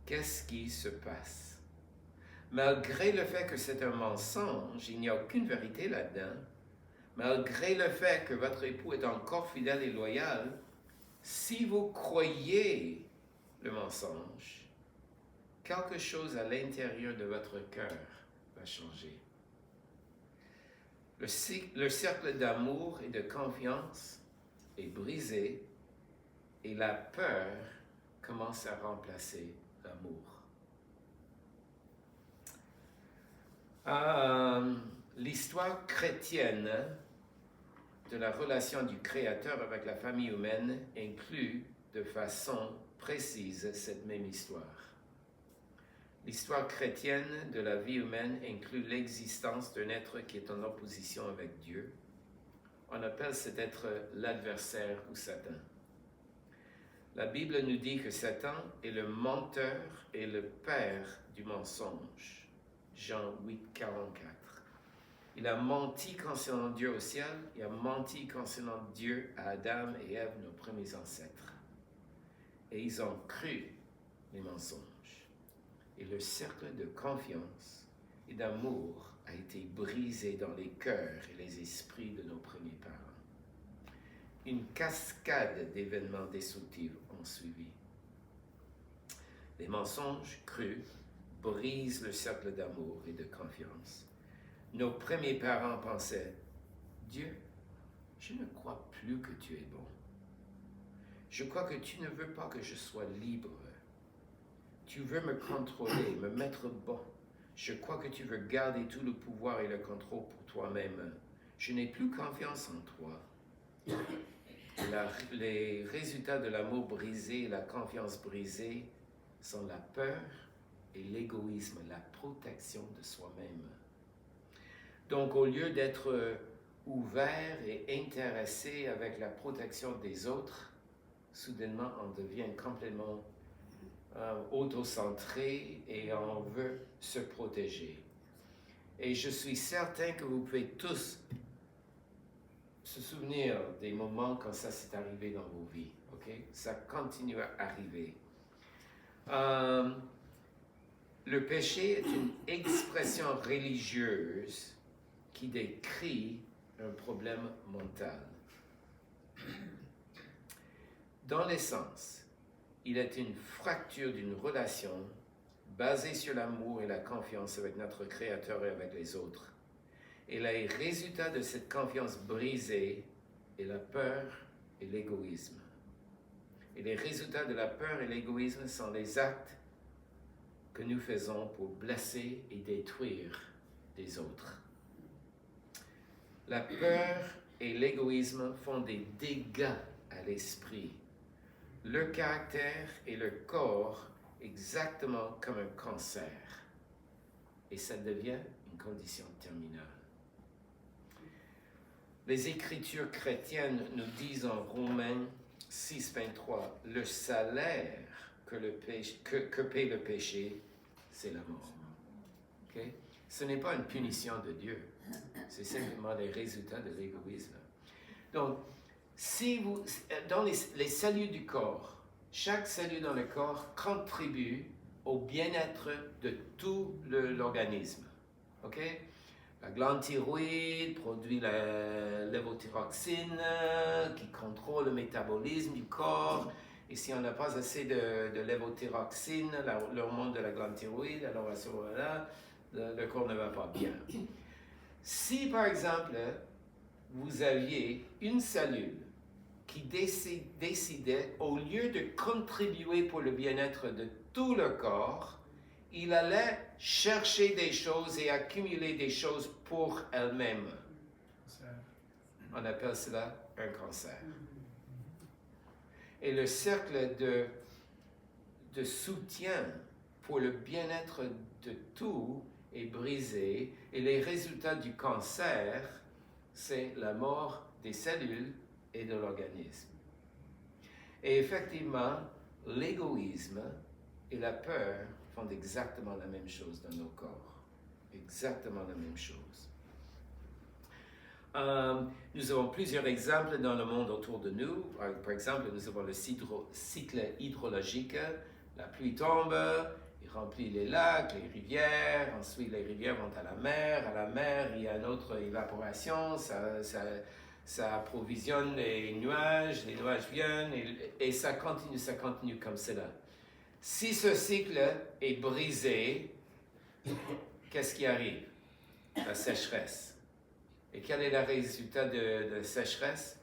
Qu'est-ce qui se passe? Malgré le fait que c'est un mensonge, il n'y a aucune vérité là-dedans, malgré le fait que votre époux est encore fidèle et loyal, si vous croyez le mensonge, quelque chose à l'intérieur de votre cœur va changer. Le cercle d'amour et de confiance est brisé et la peur commence à remplacer l'amour. L'histoire chrétienne de la relation du Créateur avec la famille humaine inclut de façon précise cette même histoire. L'histoire chrétienne de la vie humaine inclut l'existence d'un être qui est en opposition avec Dieu. On appelle cet être l'adversaire ou Satan. La Bible nous dit que Satan est le menteur et le père du mensonge. Jean 8, 44. Il a menti concernant Dieu au ciel, il a menti concernant Dieu à Adam et Ève, nos premiers ancêtres. Et ils ont cru les mensonges. Et le cercle de confiance et d'amour a été brisé dans les cœurs et les esprits de nos premiers parents. Une cascade d'événements destructifs ont suivi. Les mensonges crus brisent le cercle d'amour et de confiance. Nos premiers parents pensaient, Dieu, je ne crois plus que tu es bon. Je crois que tu ne veux pas que je sois libre. Tu veux me contrôler, me mettre bon. Je crois que tu veux garder tout le pouvoir et le contrôle pour toi-même. Je n'ai plus confiance en toi. Les résultats de l'amour brisé et la confiance brisée sont la peur et l'égoïsme, la protection de soi-même. Donc, au lieu d'être ouvert et intéressé avec la protection des autres, soudainement, on devient complètement autocentré et on veut se protéger. Et je suis certain que vous pouvez tous se souvenir des moments quand ça s'est arrivé dans vos vies. Okay? Ça continue à arriver. Le péché est une expression religieuse qui décrit un problème mental. Dans l'essence, il est une fracture d'une relation basée sur l'amour et la confiance avec notre Créateur et avec les autres. Et les résultats de cette confiance brisée est la peur et l'égoïsme. Et les résultats de la peur et l'égoïsme sont les actes que nous faisons pour blesser et détruire les autres. La peur et l'égoïsme font des dégâts à l'esprit, le caractère et le corps exactement comme un cancer. Et ça devient une condition terminale. Les Écritures chrétiennes nous disent en Romains 6, 23, le salaire que paie le péché, c'est la mort. Okay? Ce n'est pas une punition de Dieu, c'est simplement les résultats de l'égoïsme. Donc, si vous, dans les cellules du corps, chaque cellule dans le corps contribue au bien-être de tout l'organisme. Okay? La glande thyroïde produit la lévothyroxine qui contrôle le métabolisme du corps. Et si on n'a pas assez de lévothyroxine, l'hormone de la glande thyroïde, alors à ce moment-là, le corps ne va pas bien. Si par exemple, vous aviez une cellule qui décidait, au lieu de contribuer pour le bien-être de tout le corps, il allait chercher des choses et accumuler des choses pour elle-même. On appelle cela un cancer. Et le cercle de soutien pour le bien-être de tout est brisé. Et les résultats du cancer, c'est la mort des cellules et de l'organisme. Et effectivement, l'égoïsme et la peur font exactement la même chose dans nos corps. Exactement la même chose. Nous avons plusieurs exemples dans le monde autour de nous. Par exemple, nous avons le cycle hydrologique. La pluie tombe, il remplit les lacs, les rivières. Ensuite, les rivières vont à la mer. À la mer, il y a une autre évaporation. Ça approvisionne les nuages viennent et ça continue comme cela. Si ce cycle est brisé, qu'est-ce qui arrive? La sécheresse. Et quel est le résultat de la sécheresse?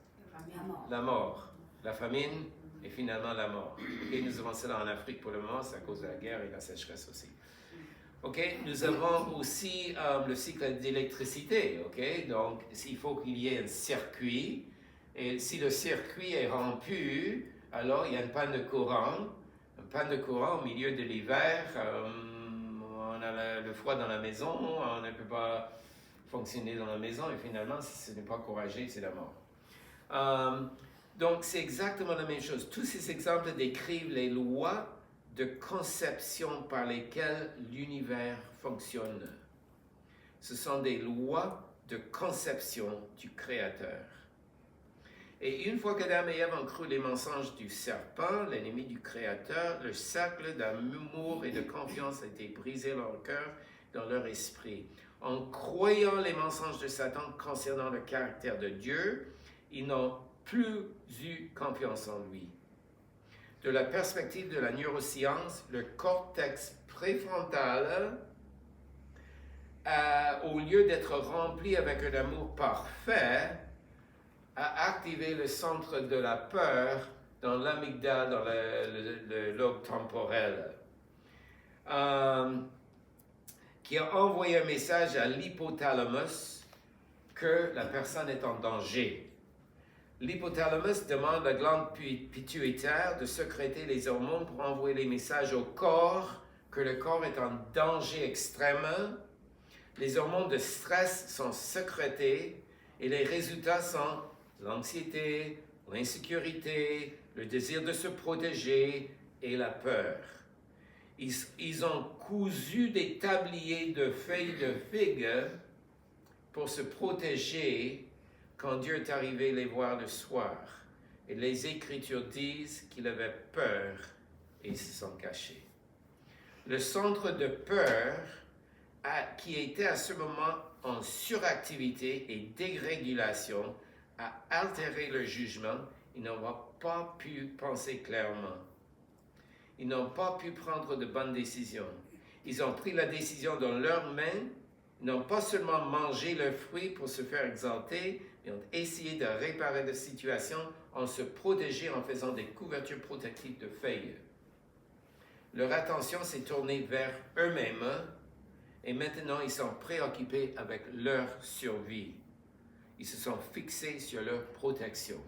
La mort. La famine et finalement la mort. Et nous avons cela en Afrique pour le moment, c'est à cause de la guerre et la sécheresse aussi. Okay? Nous avons aussi le cycle d'électricité. Okay? Donc, il faut qu'il y ait un circuit. Et si le circuit est rompu, alors il y a une panne de courant. Une panne de courant au milieu de l'hiver. On a le froid dans la maison. On ne peut pas fonctionner dans la maison. Et finalement, si ce n'est pas encouragé, c'est la mort. Donc, c'est exactement la même chose. Tous ces exemples décrivent les lois de conception par lesquelles l'univers fonctionne. Ce sont des lois de conception du Créateur. Et une fois qu'Adam et Ève ont cru les mensonges du serpent, l'ennemi du Créateur, le cercle d'amour et de confiance a été brisé dans leur cœur, dans leur esprit. En croyant les mensonges de Satan concernant le caractère de Dieu, ils n'ont plus eu confiance en lui. De la perspective de la neuroscience, le cortex préfrontal, au lieu d'être rempli avec un amour parfait, a activé le centre de la peur dans l'amygdale, dans le lobe temporel, qui a envoyé un message à l'hypothalamus que la personne est en danger. L'hypothalamus demande à la glande pituitaire de sécréter les hormones pour envoyer les messages au corps que le corps est en danger extrême. Les hormones de stress sont sécrétées et les résultats sont l'anxiété, l'insécurité, le désir de se protéger et la peur. Ils ont cousu des tabliers de feuilles de figue pour se protéger quand Dieu est arrivé les voir le soir. Et les Écritures disent qu'il avait peur et ils se sont cachés. Le centre de peur, qui était à ce moment en suractivité et dérégulation, a altéré le jugement. Ils n'ont pas pu penser clairement. Ils n'ont pas pu prendre de bonnes décisions. Ils ont pris la décision dans leurs mains. Ils n'ont pas seulement mangé le fruit pour se faire exalter, mais ont essayé de réparer la situation en se protégeant en faisant des couvertures protectives de feuilles. Leur attention s'est tournée vers eux-mêmes et maintenant ils sont préoccupés avec leur survie. Ils se sont fixés sur leur protection.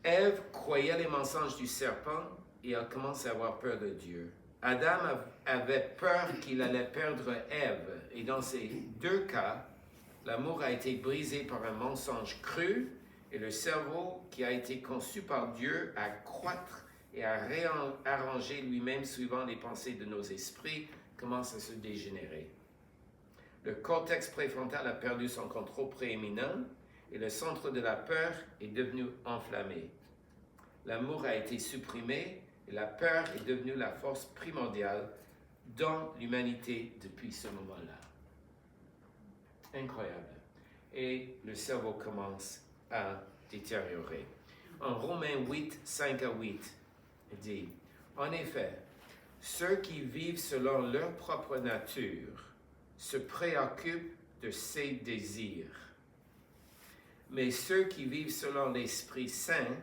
Ève croyait les mensonges du serpent et a commencé à avoir peur de Dieu. Adam avait peur qu'il allait perdre Ève. Et dans ces deux cas, l'amour a été brisé par un mensonge cru et le cerveau qui a été conçu par Dieu à croître et à réarranger lui-même suivant les pensées de nos esprits commence à se dégénérer. Le cortex préfrontal a perdu son contrôle prééminent et le centre de la peur est devenu enflammé. L'amour a été supprimé et la peur est devenue la force primordiale dans l'humanité depuis ce moment-là. Incroyable. Et le cerveau commence à détériorer. En Romains 8, 5 à 8, il dit, « En effet, ceux qui vivent selon leur propre nature se préoccupent de ses désirs. Mais ceux qui vivent selon l'Esprit Saint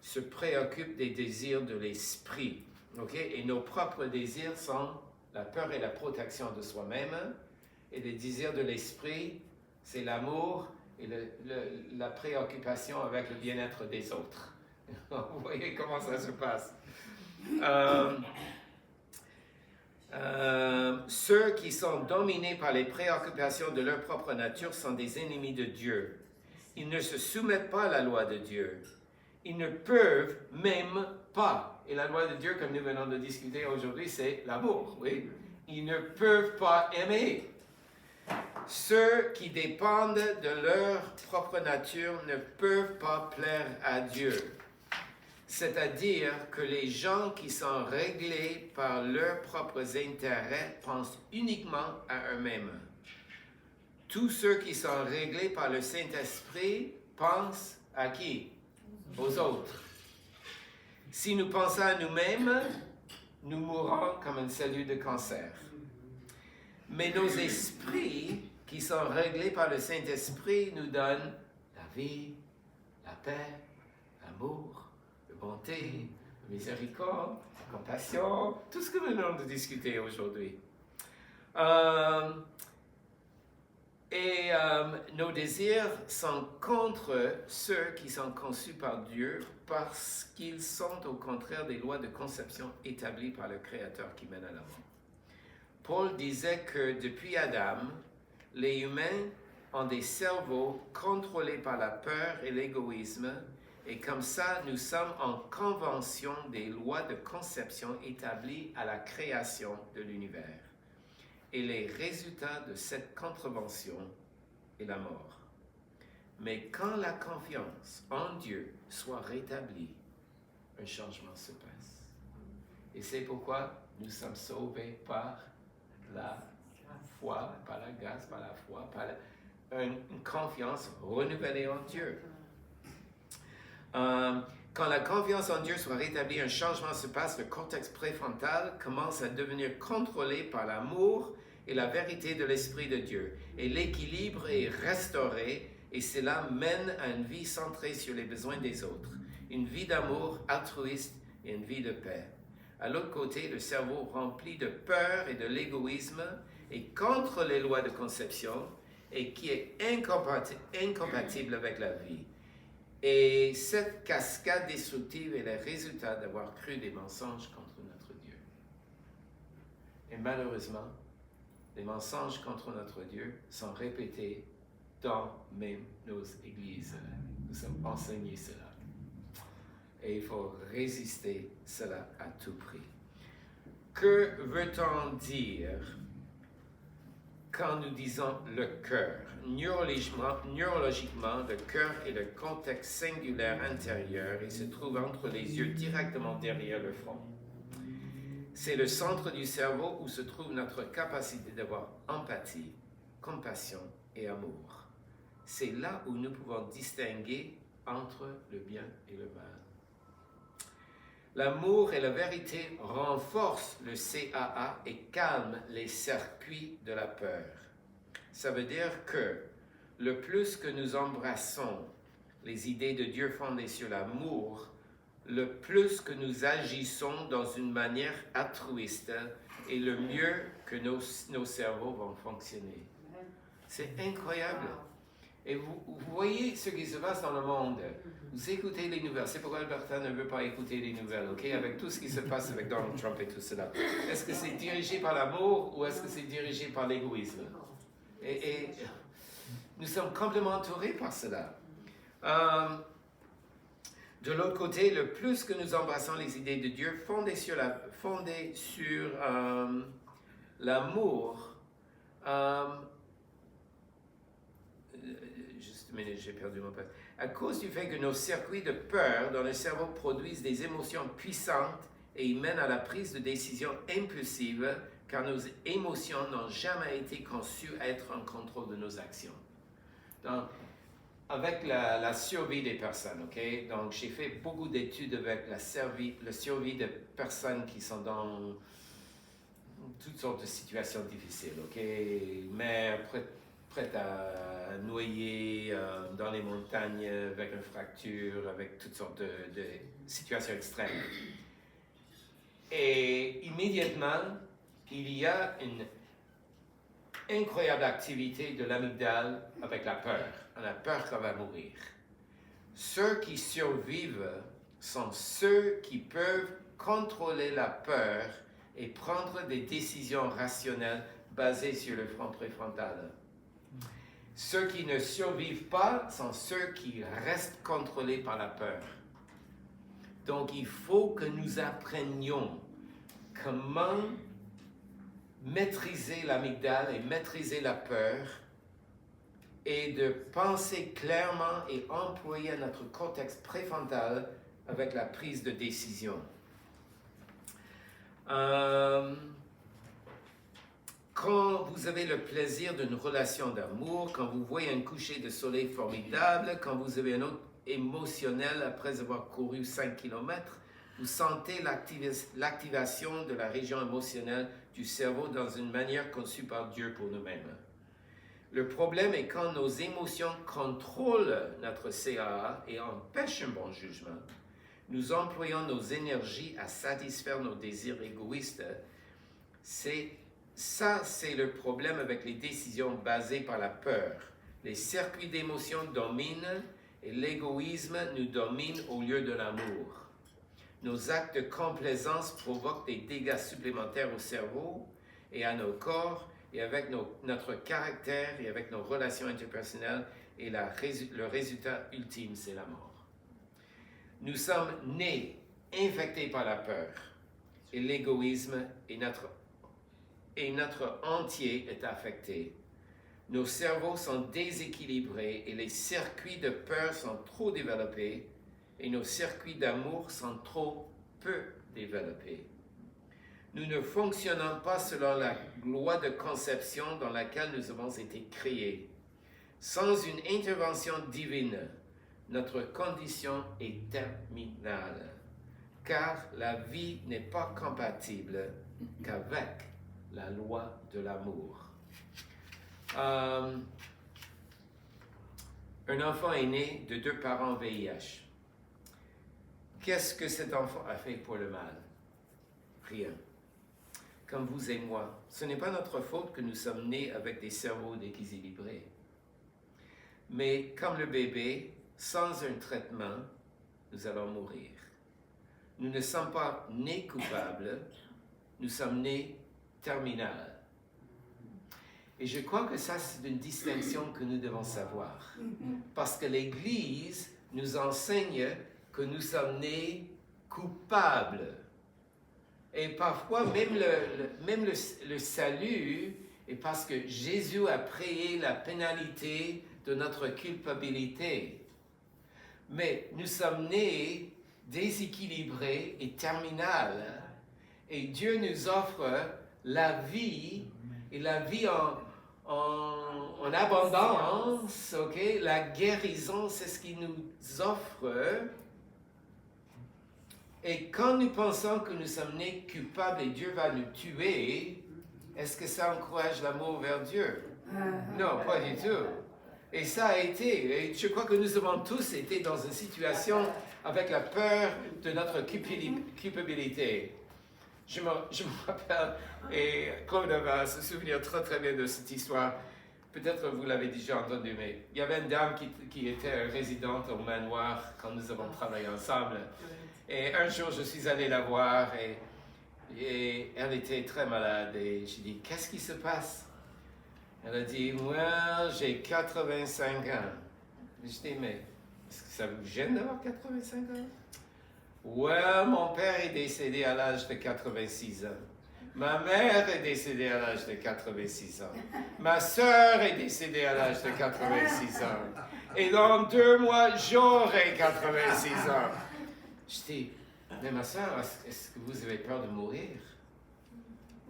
se préoccupent des désirs de l'Esprit. » Okay? Et nos propres désirs sont la peur et la protection de soi-même. Et les désirs de l'Esprit, c'est l'amour et la préoccupation avec le bien-être des autres. Vous voyez comment ça se passe. Ceux qui sont dominés par les préoccupations de leur propre nature sont des ennemis de Dieu. Ils ne se soumettent pas à la loi de Dieu. Ils ne peuvent même pas. Et la loi de Dieu, comme nous venons de discuter aujourd'hui, c'est l'amour. Oui? Ils ne peuvent pas aimer. Ceux qui dépendent de leur propre nature ne peuvent pas plaire à Dieu. C'est-à-dire que les gens qui sont réglés par leurs propres intérêts pensent uniquement à eux-mêmes. Tous ceux qui sont réglés par le Saint-Esprit pensent à qui? Aux autres. Si nous pensons à nous-mêmes, nous mourrons comme une cellule de cancer. Mais nos esprits qui sont réglés par le Saint-Esprit nous donnent la vie, la paix, l'amour, la bonté, la miséricorde, la compassion, tout ce que nous venons de discuter aujourd'hui. Nos désirs sont contre ceux qui sont conçus par Dieu parce qu'ils sont au contraire des lois de conception établies par le Créateur qui mènent à la mort. Paul disait que depuis Adam, les humains ont des cerveaux contrôlés par la peur et l'égoïsme, et comme ça, nous sommes en convention des lois de conception établies à la création de l'univers. Et les résultats de cette contravention est la mort. Mais quand la confiance en Dieu soit rétablie, un changement se passe. Et c'est pourquoi nous sommes sauvés par la foi, par la grâce, par la foi, par une confiance renouvelée en Dieu. Quand la confiance en Dieu soit rétablie, un changement se passe, le cortex préfrontal commence à devenir contrôlé par l'amour et la vérité de l'Esprit de Dieu. Et l'équilibre est restauré et cela mène à une vie centrée sur les besoins des autres, une vie d'amour altruiste et une vie de paix. À l'autre côté, le cerveau rempli de peur et de l'égoïsme est contre les lois de conception et qui est incompatible avec la vie. Et cette cascade destructive est le résultat d'avoir cru des mensonges contre notre Dieu. Et malheureusement, les mensonges contre notre Dieu sont répétés dans même nos églises. Nous sommes enseignés cela. Et il faut résister cela à tout prix. Que veut-on dire quand nous disons le cœur? Neurologiquement, le cœur est le contexte singulaire intérieur et se trouve entre les yeux directement derrière le front. C'est le centre du cerveau où se trouve notre capacité d'avoir empathie, compassion et amour. C'est là où nous pouvons distinguer entre le bien et le mal. L'amour et la vérité renforcent le CAA et calment les circuits de la peur. Ça veut dire que le plus que nous embrassons les idées de Dieu fondées sur l'amour, le plus que nous agissons dans une manière altruiste et le mieux que nos cerveaux vont fonctionner. C'est incroyable. Et vous voyez ce qui se passe dans le monde. Vous écoutez les nouvelles. C'est pourquoi Alberta ne veut pas écouter les nouvelles, ok? Avec tout ce qui se passe avec Donald Trump et tout cela. Est-ce que c'est dirigé par l'amour ou est-ce que c'est dirigé par l'égoïsme? Et nous sommes complètement entourés par cela. De l'autre côté, le plus que nous embrassons les idées de Dieu fondées sur l'amour, juste une minute, j'ai perdu mon père. À cause du fait que nos circuits de peur dans le cerveau produisent des émotions puissantes et ils mènent à la prise de décisions impulsives, car nos émotions n'ont jamais été conçues à être en contrôle de nos actions. Donc, avec la survie des personnes, ok? Donc, j'ai fait beaucoup d'études avec la survie de personnes qui sont dans toutes sortes de situations difficiles, ok? Mères prêtes à noyer dans les montagnes avec une fracture, avec toutes sortes de situations extrêmes. Et immédiatement, il y a une incroyable activité de l'amygdale avec la peur. On a peur qu'on va mourir. Ceux qui survivent sont ceux qui peuvent contrôler la peur et prendre des décisions rationnelles basées sur le front préfrontal. Ceux qui ne survivent pas sont ceux qui restent contrôlés par la peur. Donc, il faut que nous apprenions comment maîtriser l'amygdale et maîtriser la peur et de penser clairement et employer notre cortex préfrontal avec la prise de décision. Quand vous avez le plaisir d'une relation d'amour, quand vous voyez un coucher de soleil formidable, quand vous avez un autre émotionnel après avoir couru 5 km, vous sentez l'activation de la région émotionnelle du cerveau dans une manière conçue par Dieu pour nous-mêmes. Le problème est quand nos émotions contrôlent notre CAA et empêchent un bon jugement. Nous employons nos énergies à satisfaire nos désirs égoïstes. C'est le problème avec les décisions basées par la peur. Les circuits d'émotions dominent et l'égoïsme nous domine au lieu de l'amour. Nos actes de complaisance provoquent des dégâts supplémentaires au cerveau et à nos corps et avec notre caractère et avec nos relations interpersonnelles et le résultat ultime, c'est la mort. Nous sommes nés infectés par la peur et l'égoïsme et notre entier est affecté. nos cerveaux sont déséquilibrés et les circuits de peur sont trop développés et nos circuits d'amour sont trop peu développés. Nous ne fonctionnons pas selon la loi de conception dans laquelle nous avons été créés. Sans une intervention divine, notre condition est terminale, car la vie n'est pas compatible qu'avec la loi de l'amour. Un enfant est né de 2 parents VIH. Qu'est-ce que cet enfant a fait pour le mal? Rien. Comme vous et moi, ce n'est pas notre faute que nous sommes nés avec des cerveaux déséquilibrés. Mais comme le bébé, sans un traitement, nous allons mourir. Nous ne sommes pas nés coupables, nous sommes nés terminales. Et je crois que ça, c'est une distinction que nous devons savoir. Parce que l'Église nous enseigne que nous sommes nés coupables. Et parfois, même le salut est parce que Jésus a payé la pénalité de notre culpabilité. Mais nous sommes nés déséquilibrés et terminales. Et Dieu nous offre la vie, et la vie en abondance, ok? La guérison, c'est ce qu'il nous offre. Et quand nous pensons que nous sommes nés coupables et Dieu va nous tuer, est-ce que ça encourage l'amour vers Dieu? Non, pas du tout. Et ça a été, et je crois que nous avons tous été dans une situation avec la peur de notre culpabilité. Je me rappelle, et Claude va se souvenir très très bien de cette histoire. Peut-être vous l'avez déjà entendu, mais il y avait une dame qui était résidente au manoir quand nous avons travaillé ensemble. Et un jour, je suis allé la voir et elle était très malade. Et j'ai dit, qu'est-ce qui se passe? Elle a dit, well, j'ai 85 ans. Je dis, mais est-ce que ça vous gêne d'avoir 85 ans? Well, mon père est décédé à l'âge de 86 ans. Ma mère est décédée à l'âge de 86 ans. Ma sœur est décédée à l'âge de 86 ans. Et dans 2 mois, j'aurai 86 ans. Je dis, mais ma sœur, est-ce que vous avez peur de mourir?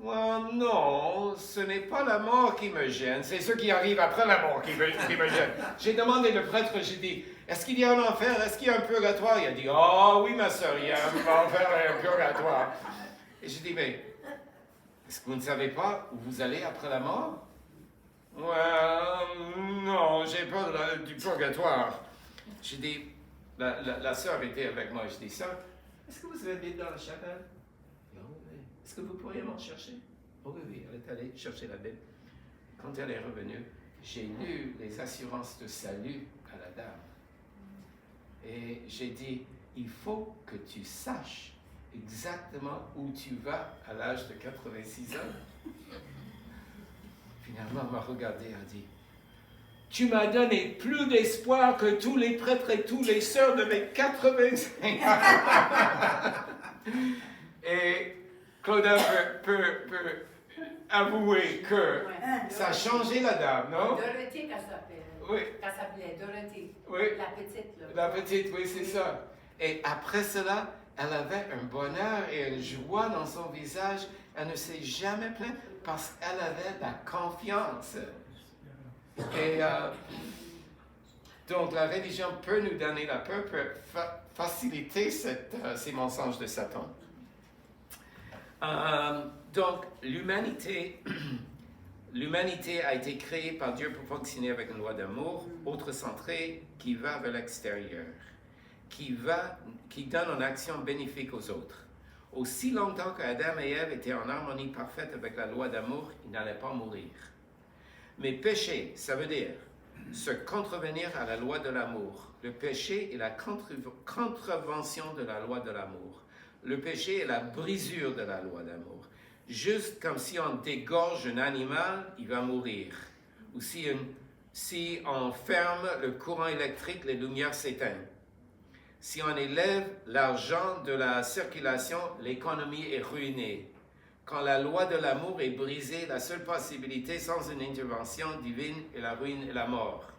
Oh, non, ce n'est pas la mort qui me gêne, c'est ce qui arrive après la mort qui me gêne. J'ai demandé le prêtre, j'ai dit, est-ce qu'il y a un enfer, est-ce qu'il y a un purgatoire? Il a dit, oh oui ma sœur, il y a un enfer et un purgatoire. Et j'ai dit, mais est-ce que vous ne savez pas où vous allez après la mort? Non, j'ai peur du purgatoire. J'ai dit, la sœur était avec moi, j'ai dit, sœur, est-ce que vous avez Bible dans la chapelle? Est-ce que vous pourriez m'en chercher? Oh oui, elle est allée chercher la Bible. Quand elle est revenue, j'ai lu les assurances de salut à la dame. Et j'ai dit, il faut que tu saches exactement où tu vas à l'âge de 86 ans. Finalement, elle m'a regardé et a dit, tu m'as donné plus d'espoir que tous les prêtres et tous les sœurs de mes 85 ans. Et Claude peut avouer que ça a changé la dame, non? Dorothée, qu'elle s'appelle. Oui. Qu'elle s'appelait Dorothée. Oui. La petite, là. La petite, oui, c'est ça. Et après cela, elle avait un bonheur et une joie dans son visage. Elle ne s'est jamais plainte parce qu'elle avait la confiance. Et donc, la religion peut nous donner la peur, peut faciliter ces mensonges de Satan. Donc, l'humanité a été créée par Dieu pour fonctionner avec une loi d'amour, autre-centrée, qui va vers l'extérieur, qui donne une action bénéfique aux autres. Aussi longtemps qu'Adam et Ève étaient en harmonie parfaite avec la loi d'amour, ils n'allaient pas mourir. Mais péché, ça veut dire se contrevenir à la loi de l'amour. Le péché est la contrevention de la loi de l'amour. Le péché est la brisure de la loi d'amour. Juste comme si on dégorge un animal, il va mourir. Ou si on ferme le courant électrique, les lumières s'éteignent. Si on élève l'argent de la circulation, l'économie est ruinée. Quand la loi de l'amour est brisée, la seule possibilité sans une intervention divine est la ruine et la mort.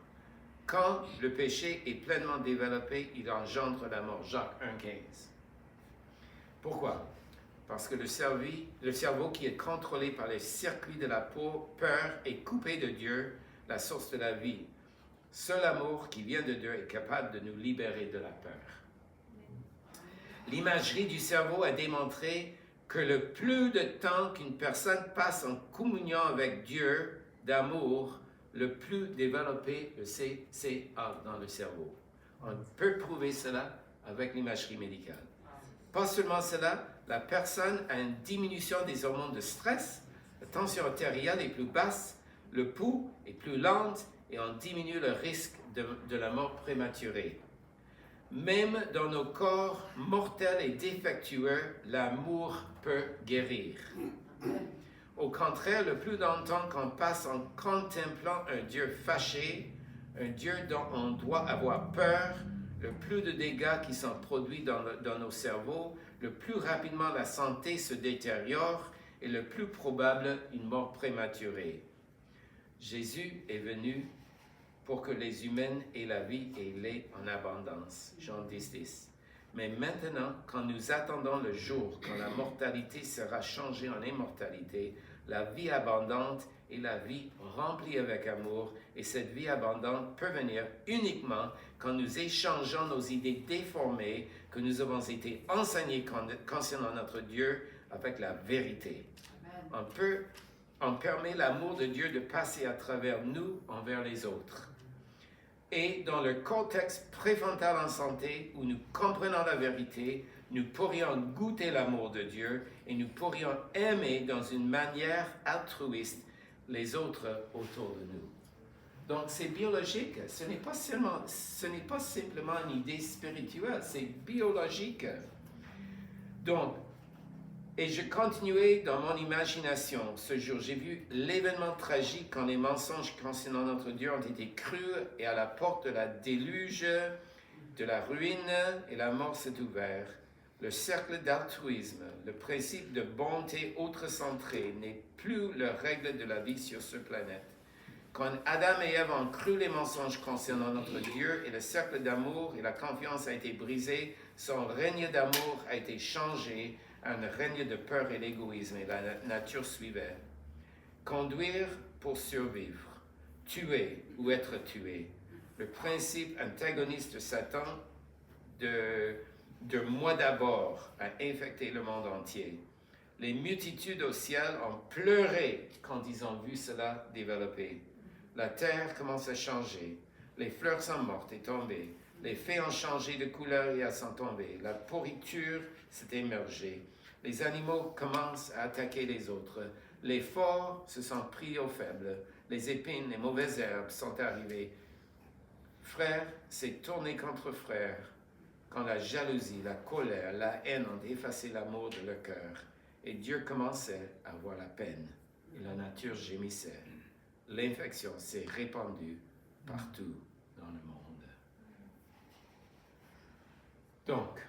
Quand le péché est pleinement développé, il engendre la mort. Jacques 1,15. Pourquoi? Parce que le cerveau qui est contrôlé par les circuits de la peur est coupé de Dieu, la source de la vie. Seul amour qui vient de Dieu est capable de nous libérer de la peur. L'imagerie du cerveau a démontré que le plus de temps qu'une personne passe en communion avec Dieu d'amour, le plus développé le CCA dans le cerveau. On peut prouver cela avec l'imagerie médicale. Pas seulement cela, la personne a une diminution des hormones de stress, la tension artérielle est plus basse, le pouls est plus lent et on diminue le risque de la mort prématurée. Même dans nos corps mortels et défectueux, l'amour peut guérir. Au contraire, le plus longtemps qu'on passe en contemplant un Dieu fâché, un Dieu dont on doit avoir peur, le plus de dégâts qui sont produits dans nos cerveaux, le plus rapidement la santé se détériore et le plus probable une mort prématurée. Jésus est venu pour que les humains aient la vie et l'aient en abondance. Jean 10. Mais maintenant, quand nous attendons le jour quand la mortalité sera changée en immortalité, la vie abondante est la vie remplie avec amour, et cette vie abondante peut venir uniquement quand nous échangeons nos idées déformées que nous avons été enseignées concernant notre Dieu avec la vérité. On permet l'amour de Dieu de passer à travers nous envers les autres. Et dans le contexte préfrontal en santé, où nous comprenons la vérité, nous pourrions goûter l'amour de Dieu et nous pourrions aimer dans une manière altruiste les autres autour de nous. Donc c'est biologique, ce n'est pas simplement une idée spirituelle, c'est biologique. Donc, et je continuais dans mon imagination. Ce jour, j'ai vu l'événement tragique quand les mensonges concernant notre Dieu ont été crus et à la porte de la déluge, de la ruine et la mort s'est ouvert. Le cercle d'altruisme, le principe de bonté autre-centrée n'est plus la règle de la vie sur cette planète. Quand Adam et Ève ont cru les mensonges concernant notre Dieu et le cercle d'amour et la confiance a été brisé, son règne d'amour a été changé un règne de peur et d'égoïsme, et la nature suivait. Conduire pour survivre, tuer ou être tué. Le principe antagoniste de Satan de moi d'abord a infecté le monde entier. Les multitudes au ciel ont pleuré quand ils ont vu cela développer. La terre commence à changer. Les fleurs sont mortes et tombées. Les fées ont changé de couleur et elles sont tombées. La pourriture s'est émergée. Les animaux commencent à attaquer les autres. Les forts se sont pris aux faibles. Les épines, les mauvaises herbes sont arrivées. Frère s'est tourné contre frère quand la jalousie, la colère, la haine ont effacé l'amour de leur cœur. Et Dieu commençait à avoir la peine. Et la nature gémissait. L'infection s'est répandue partout dans le monde. Donc,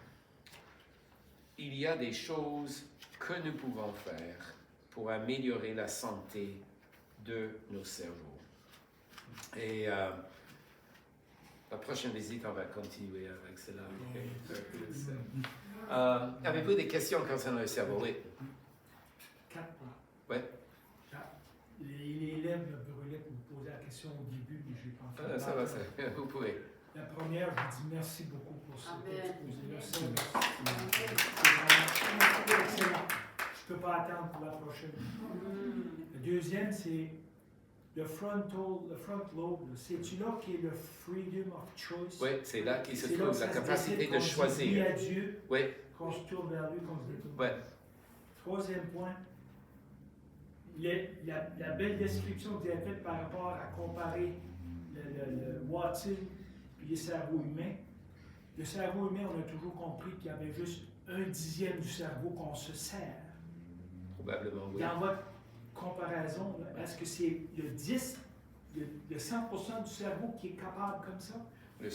il y a des choses que nous pouvons faire pour améliorer la santé de nos cerveaux. Et la prochaine visite, on va continuer avec cela. Avez-vous des questions concernant le cerveau? Oui. 4 points. Oui. Les élèves me brûlaient pour me poser la question au début, mais je n'ai pas fait. Ça va, vous pouvez. La première, je vous dis merci beaucoup pour ce exposé-là. C'est vraiment excellent. Je ne peux pas attendre pour la prochaine. Le deuxième, c'est le front lobe. C'est-tu là qui est le freedom of choice? Oui, c'est là qu'il se trouve la capacité de choisir. Oui à Dieu, oui. qu'on se tourne vers lui, qu'on se détourne. Oui. Troisième point, la belle description que vous avez faite par rapport à comparer le Watson et les cerveaux humains. Le cerveau humain, on a toujours compris qu'il y avait juste 1/10 du cerveau qu'on se sert. Probablement, oui. Dans votre comparaison, est-ce que c'est le 100% du cerveau qui est capable comme ça? Le 100%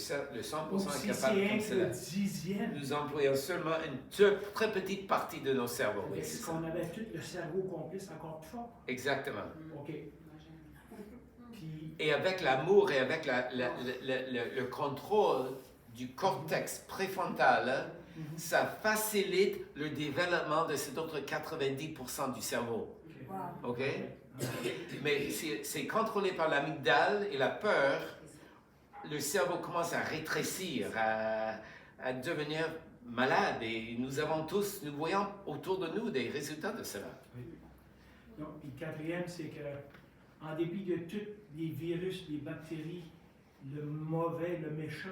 Ou est si capable c'est comme un cela. que dixième. Nous employons seulement une très petite partie de nos cerveaux. Oui, c'est Est-ce ça. qu'on avait tout le cerveau complet, c'est encore plus fort? Exactement. OK. Puis, Et avec l'amour et avec le contrôle du cortex préfrontal, hein, ça facilite le développement de cet autre 90% du cerveau. Wow. OK? Mais c'est contrôlé par l'amygdale et la peur. Le cerveau commence à rétrécir, à devenir malade. Et nous voyons autour de nous des résultats de cela. donc, puis le quatrième, c'est que en dépit de tous les virus, les bactéries, le mauvais, le méchant,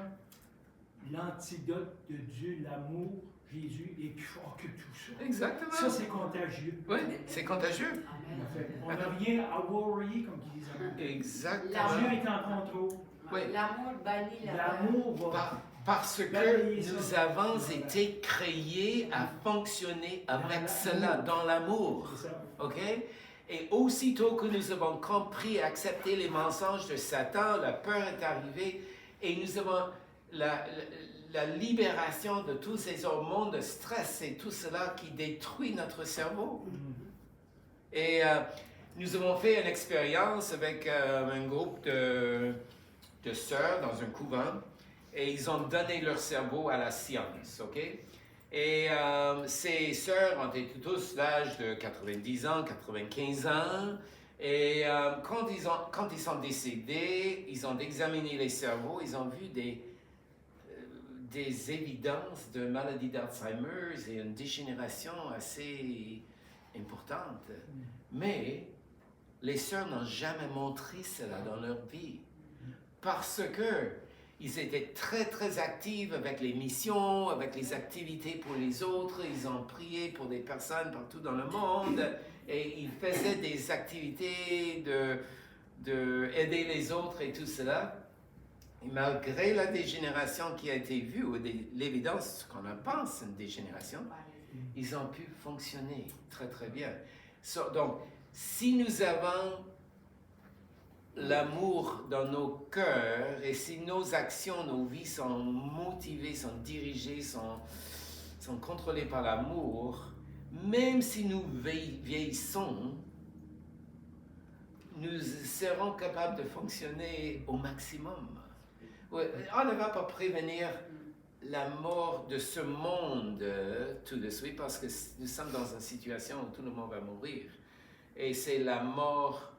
l'antidote de Dieu, l'amour, Jésus, est plus fort que tout ça. Exactement. Ça, c'est contagieux. Oui, c'est contagieux. Amen. En fait, on n'a rien à worry, comme ils disent. Dieu Exactement. est en contrôle. Oui. L'amour bannit la peur. L'amour va. Parce que nous avons été créés à fonctionner avec cela, dans l'amour. C'est ça. OK? Et aussitôt que nous avons compris et accepté les mensonges de Satan, la peur est arrivée et nous avons la libération de tous ces hormones de stress et tout cela qui détruit notre cerveau. Et nous avons fait une expérience avec un groupe de sœurs dans un couvent et ils ont donné leur cerveau à la science, OK? Et ces sœurs ont été tous d'âge de 90 ans, 95 ans. Et quand ils sont décédés, ils ont examiné les cerveaux, ils ont vu des évidences de maladie d'Alzheimer et une dégénération assez importante. Mais les sœurs n'ont jamais montré cela dans leur vie parce que ils étaient très, très actifs avec les missions, avec les activités pour les autres. Ils ont prié pour des personnes partout dans le monde et ils faisaient des activités de aider les autres et tout cela. Et malgré la dégénération qui a été vue, ou l'évidence qu'on en pense une dégénération, ils ont pu fonctionner très, très bien. Donc, si nous avons l'amour dans nos cœurs et si nos actions, nos vies sont motivées, sont dirigées, sont contrôlées par l'amour, même si nous vieillissons, nous serons capables de fonctionner au maximum. On ne va pas prévenir la mort de ce monde tout de suite parce que nous sommes dans une situation où tout le monde va mourir. Et c'est la mort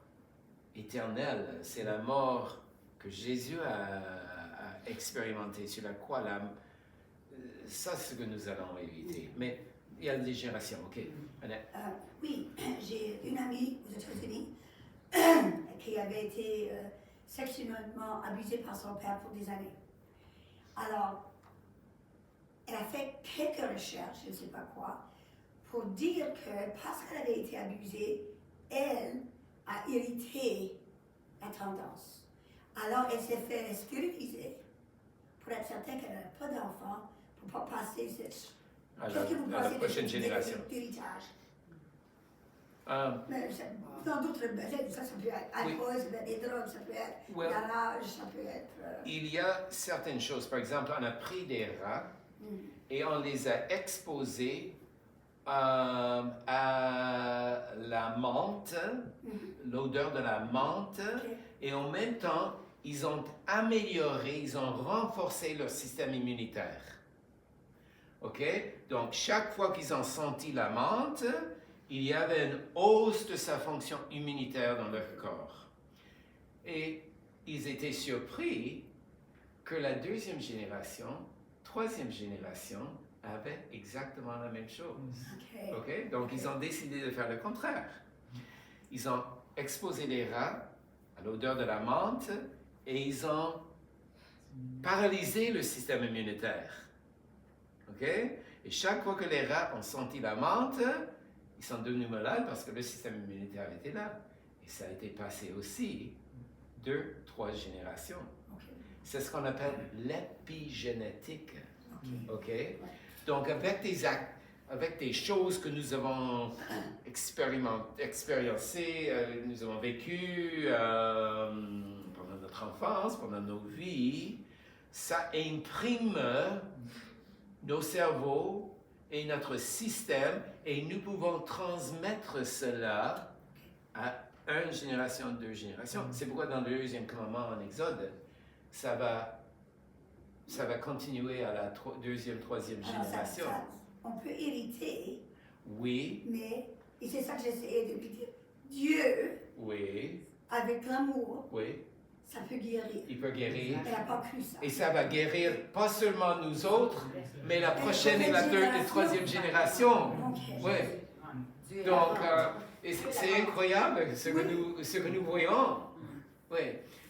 éternelle, c'est la mort que Jésus a expérimentée sur la croix. Ça, c'est ce que nous allons éviter. Mais il y a des générations, ok. Oui, j'ai une amie aux États-Unis qui avait été sexuellement abusée par son père pour des années. Alors, elle a fait quelques recherches, je ne sais pas quoi, pour dire que parce qu'elle avait été abusée, elle a hérité la tendance. Alors, elle s'est fait stériliser pour être certaine qu'elle n'avait pas d'enfant, pour ne pas passer cette... Qu'est-ce que vous à la pensez prochaine génération. d'héritage? Um, Mais dans d'autres domaines, ça peut être alcool, ça peut être des drogues, ça peut être la rage, ça peut être... Il y a certaines choses. Par exemple, on a pris des rats et on les a exposés à la menthe, l'odeur de la menthe, et en même temps, ils ont amélioré, ils ont renforcé leur système immunitaire. OK? Donc, chaque fois qu'ils ont senti la menthe, il y avait une hausse de sa fonction immunitaire dans leur corps. Et ils étaient surpris que la deuxième génération, troisième génération, avait exactement la même chose. Okay? Donc, ils ont décidé de faire le contraire. Ils ont exposé les rats à l'odeur de la menthe et ils ont paralysé le système immunitaire. Okay? Et chaque fois que les rats ont senti la menthe, ils sont devenus malades parce que le système immunitaire était là. Et ça a été passé aussi 2-3 générations. C'est ce qu'on appelle l'épigénétique. Okay? Donc, avec des choses que nous avons expériencées, nous avons vécues pendant notre enfance, pendant nos vies, ça imprime nos cerveaux et notre système, et nous pouvons transmettre cela à une génération, deux générations. C'est pourquoi dans le deuxième commandement en Exode, ça va continuer à la deuxième, troisième Alors, génération. on peut hériter, Oui, mais, et c'est ça que j'essayais de lui dire, Dieu, oui, avec l'amour, oui, ça peut guérir. il peut guérir. Elle n'a pas cru ça. Et ça va guérir pas seulement nous autres, mais la prochaine et la troisième génération. Ok. Oui. Donc, et c'est incroyable ce que nous voyons. Oui.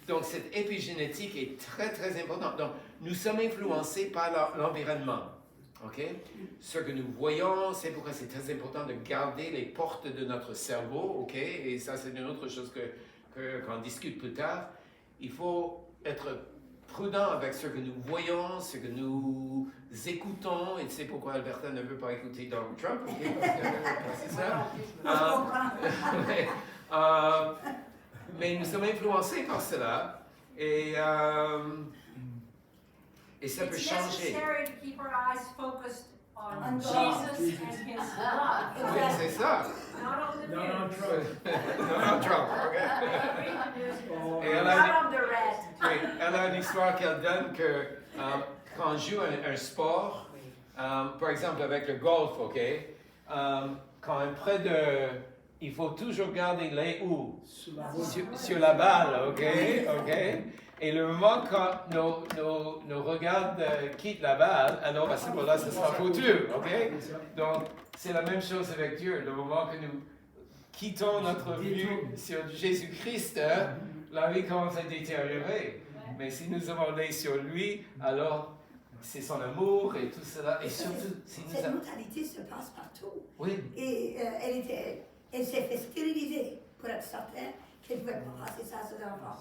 Donc, cette épigénétique est très, très importante. Donc, nous sommes influencés par l'environnement. OK? Ce que nous voyons, c'est pourquoi c'est très important de garder les portes de notre cerveau. OK? Et ça, c'est une autre chose qu'on discute plus tard. Il faut être prudent avec ce que nous voyons, ce que nous écoutons, et c'est pourquoi Alberta ne veut pas écouter Donald Trump, ok? C'est ça. Mais nous sommes influencés par cela, et ça peut It's changer. necessary to keep our eyes focused on On Jesus God. and His love, Oui, c'est ça. not on the Donald news, Trump. Donald Trump, ok? read the news, Oh, Et elle a, not on the red. oui, elle a une histoire qu'elle donne que quand on joue un sport, par exemple avec le golf, ok, quand près de, il faut toujours garder l'œil où? Sur la balle, ok. Et le moment quand nos regards quittent la balle, alors à ce moment-là, ce sera foutu, ok. Donc c'est la même chose avec Dieu. Le moment que nous quittons notre vue sur Jésus-Christ, la vie commence à détériorer. Mais si nous avons l'œil sur lui, alors c'est son amour et tout cela. Et surtout, si nous Cette avons... mentalité se passe partout. Oui, Et elle s'est fait stériliser pour être certaine qu'elle ne pouvait pas passer ça à ses enfants.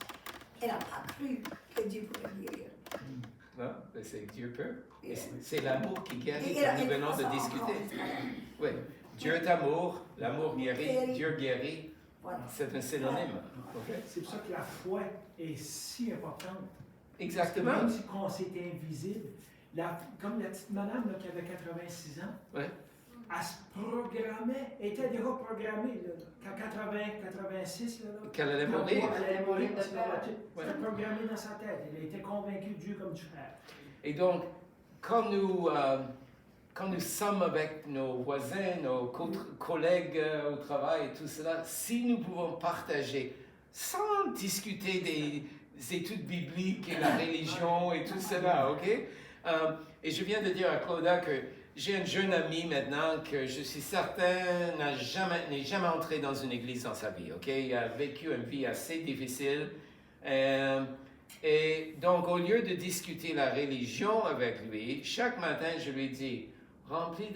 Elle n'a pas cru que Dieu pouvait guérir. non, mais c'est que Dieu peut. Et c'est l'amour qui guérit, Et que nous venons pense de encore discuter. jusqu'à là. Oui, Dieu est amour, l'amour guérit, Dieu guérit. Voilà. C'est un synonyme. ok? C'est pour ça que la foi est si importante. Exactement. Même si quand c'est invisible, comme la petite madame là, qui avait 86 ans, Ouais. elle se programmait, elle était déjà programmée, là, qu'à 86, là, Qu'elle allait mourir. Elle allait mourir parce que Ouais. c'était programmé dans sa tête. Elle était convaincue de Dieu comme du frère. Et donc, quand nous sommes avec nos voisins, nos collègues au travail et tout cela, si nous pouvons partager sans discuter des études bibliques et la religion et tout cela, ok? Et je viens de dire à Claudia que j'ai un jeune ami maintenant que je suis certain n'est jamais entré dans une église dans sa vie, ok? Il a vécu une vie assez difficile. Et donc, au lieu de discuter la religion avec lui, chaque matin, je lui dis, remplis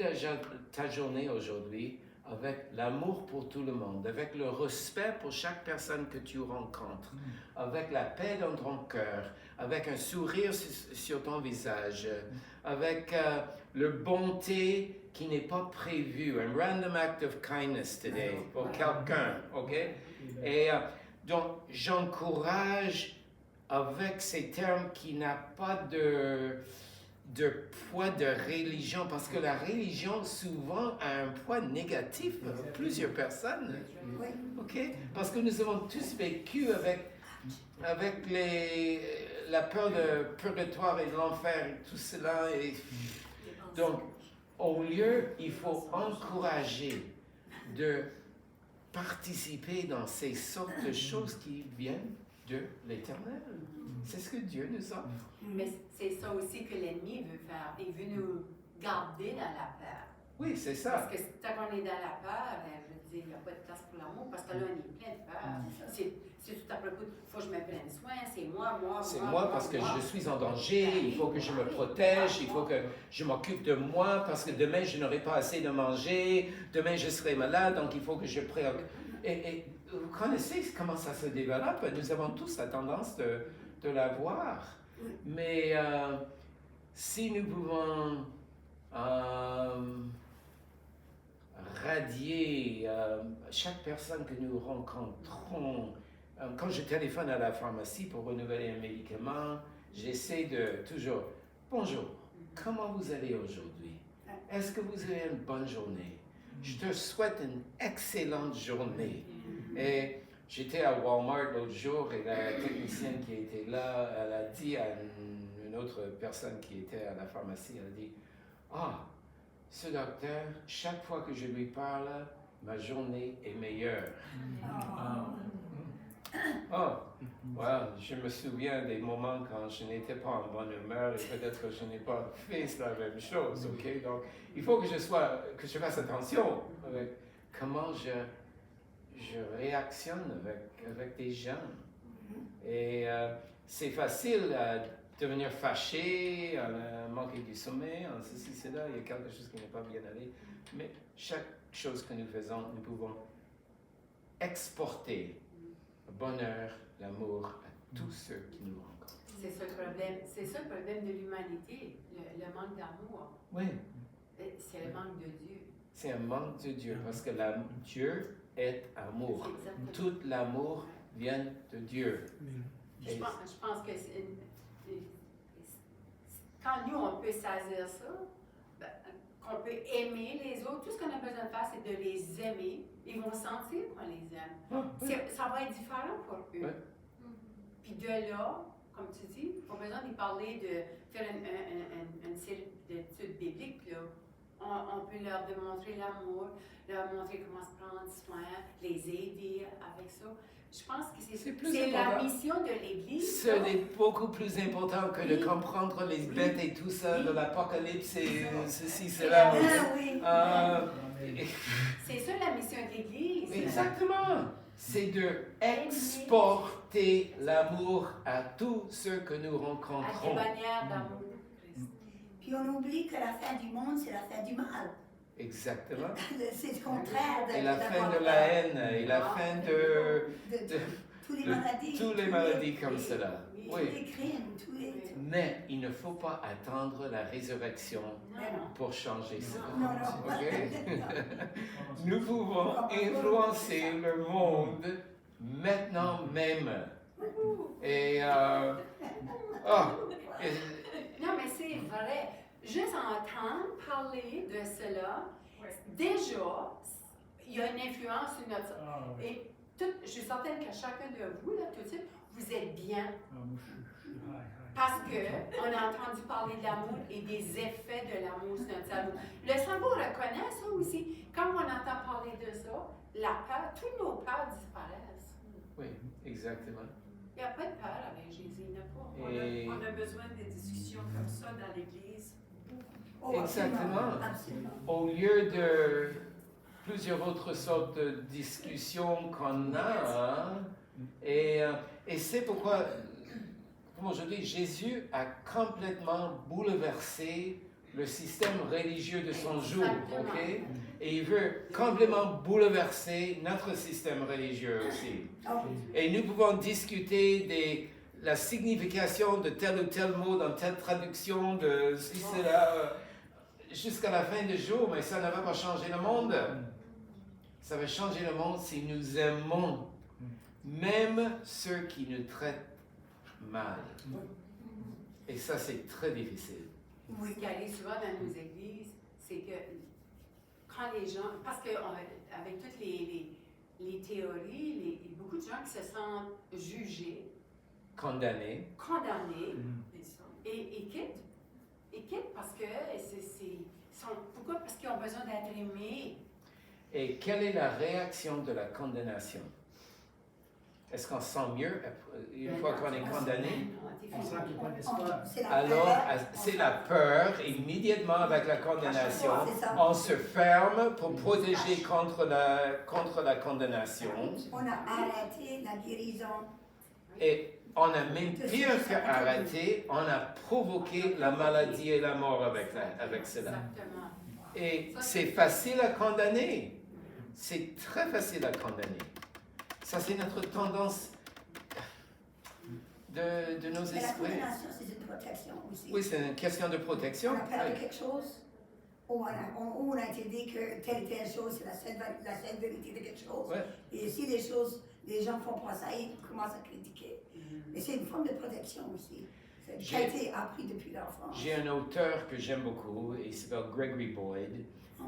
ta journée aujourd'hui avec l'amour pour tout le monde, avec le respect pour chaque personne que tu rencontres, avec la paix dans ton cœur, avec un sourire sur ton visage, avec la bonté qui n'est pas prévue, un random act of kindness today pour quelqu'un, ok? Et donc, j'encourage avec ces termes qui n'ont pas de poids de religion, parce que la religion souvent a un poids négatif pour plusieurs personnes, Oui. ok? Parce que nous avons tous vécu avec la peur de purgatoire et de l'enfer et tout cela. Et donc, au lieu, il faut encourager de participer dans ces sortes de choses qui viennent de l'Éternel. C'est ce que Dieu nous offre. Mais c'est ça aussi que l'ennemi veut faire. Il veut nous garder dans la peur. Oui, c'est ça. Parce que tant qu'on est dans la peur, je veux dire, il n'y a pas de place pour l'amour, parce que là, on est plein de peur. C'est tout à propos, il faut que je me prenne soin, c'est moi. C'est moi parce que je suis en danger, il faut que je me protège, il faut que je m'occupe de moi parce que demain je n'aurai pas assez de manger, demain je serai malade, donc il faut que je préoccupe. Et vous connaissez comment ça se développe, nous avons tous la tendance de l'avoir. Mais si nous pouvons radier chaque personne que nous rencontrons, quand je téléphone à la pharmacie pour renouveler un médicament j'essaie de toujours, bonjour, comment vous allez aujourd'hui? Est-ce que vous avez une bonne journée? Je te souhaite une excellente journée. Et j'étais à Walmart l'autre jour et la technicienne qui était là, elle a dit à une autre personne qui était à la pharmacie, elle a dit, ah, ce docteur, chaque fois que je lui parle, ma journée est meilleure. Oh, well, je me souviens des moments quand je n'étais pas en bonne humeur et peut-être que je n'ai pas fait la même chose, ok? Donc, il faut que je fasse attention avec comment je réactionne avec des gens. Et c'est facile à devenir fâché, à manquer du sommeil, en ceci, cela, il y a quelque chose qui n'est pas bien allé. Mais chaque chose que nous faisons, nous pouvons exporter le bonheur, l'amour à tous ceux qui nous rencontrent. C'est ça le problème de l'humanité, le manque d'amour. Oui, C'est le manque de Dieu. c'est un manque de Dieu parce que Dieu est amour. C'est exactement. Tout l'amour vient de Dieu. Je pense que quand nous, on peut saisir ça, qu'on peut aimer les autres, tout ce qu'on a besoin de faire, c'est de les aimer. Ils vont sentir qu'on les aime. Ah, oui. Ça va être différent pour eux. Ouais. Puis de là, comme tu dis, pas besoin d'y parler, de faire une série d'études bibliques. Là. On peut leur démontrer l'amour, leur montrer comment se prendre soin, les aider avec ça. Je pense que c'est la important. mission de l'Église. Ce n'est beaucoup plus important que de comprendre les bêtes et tout ça de l'Apocalypse et ceci, cela. Oui. C'est ça la mission de l'Église. Exactement. C'est de exporter l'amour à tous ceux que nous À des rencontrons. manières d'amour de Christ. Puis on oublie que la fin du monde, c'est la fin du mal. Exactement. C'est le contraire de Et la fin de peur. la haine, et la fin de tous les de maladies. toutes les maladies comme cela. Tous Oui. les crimes, tous les... Mais il ne faut pas attendre la résurrection Non. pour changer ça. Non, non. OK? Nous pouvons influencer le monde maintenant même. Et, Non, mais c'est vrai. Juste entendre parler de cela, déjà, il y a une influence sur notre... Et je suis certaine que chacun de vous, là, tout de suite, vous êtes bien. Parce qu'on a entendu parler de l'amour et des effets de l'amour sur notre cerveau. Le cerveau reconnaît ça aussi. Quand on entend parler de ça, la peur, tous nos peurs disparaissent. oui, exactement. Il n'y a pas de peur avec Jésus, il n'y en a pas. Et- On a besoin des discussions comme ça dans l'Église. Oh, Exactement. Absolument. Au lieu de plusieurs autres sortes de discussions qu'on a, hein, et c'est pourquoi, comme je dis, Jésus a complètement bouleversé le système religieux de son jour, Exactement. ok? Et il veut complètement bouleverser notre système religieux aussi. Oh, Et nous pouvons discuter de la signification de tel ou tel mot dans telle traduction, de si cela, jusqu'à la fin du jour, mais ça ne va pas changer le monde. Ça va changer le monde si nous aimons même ceux qui nous traitent mal. Et ça, c'est très difficile. oui. Ce qui arrive souvent dans nos églises, c'est que quand les gens, parce qu'avec toutes les théories, il y a beaucoup de gens qui se sentent jugés, Condamné. condamnés, et quittent. Ils quittent parce que pourquoi? Parce qu'ils ont besoin d'être aimés. Et quelle est la réaction de la condamnation? Est-ce qu'on se sent mieux une fois qu'on est condamné? On sent qu'il n'y a pas d'espoir. C'est la Alors, peur. c'est la peur. Immédiatement avec la condamnation, C'est ça. on se ferme pour protéger contre la condamnation. On a arrêté la guérison. Et on a même pire qu'arrêté, on a provoqué la maladie et la mort avec cela. Exactement. Et c'est facile à condamner. C'est très facile à condamner. Ça, c'est notre tendance de nos Mais la esprits. condamnation, c'est une protection aussi. Oui, c'est une question de protection. On a perdu Oui. quelque chose, ou on a été dit que telle chose, c'est la seule vérité de quelque chose. Ouais. Et si les gens font pas ça, ils commencent à critiquer. Mais c'est une forme de protection aussi. qui a été appris depuis l'enfance. J'ai un auteur que j'aime beaucoup, il s'appelle Gregory Boyd.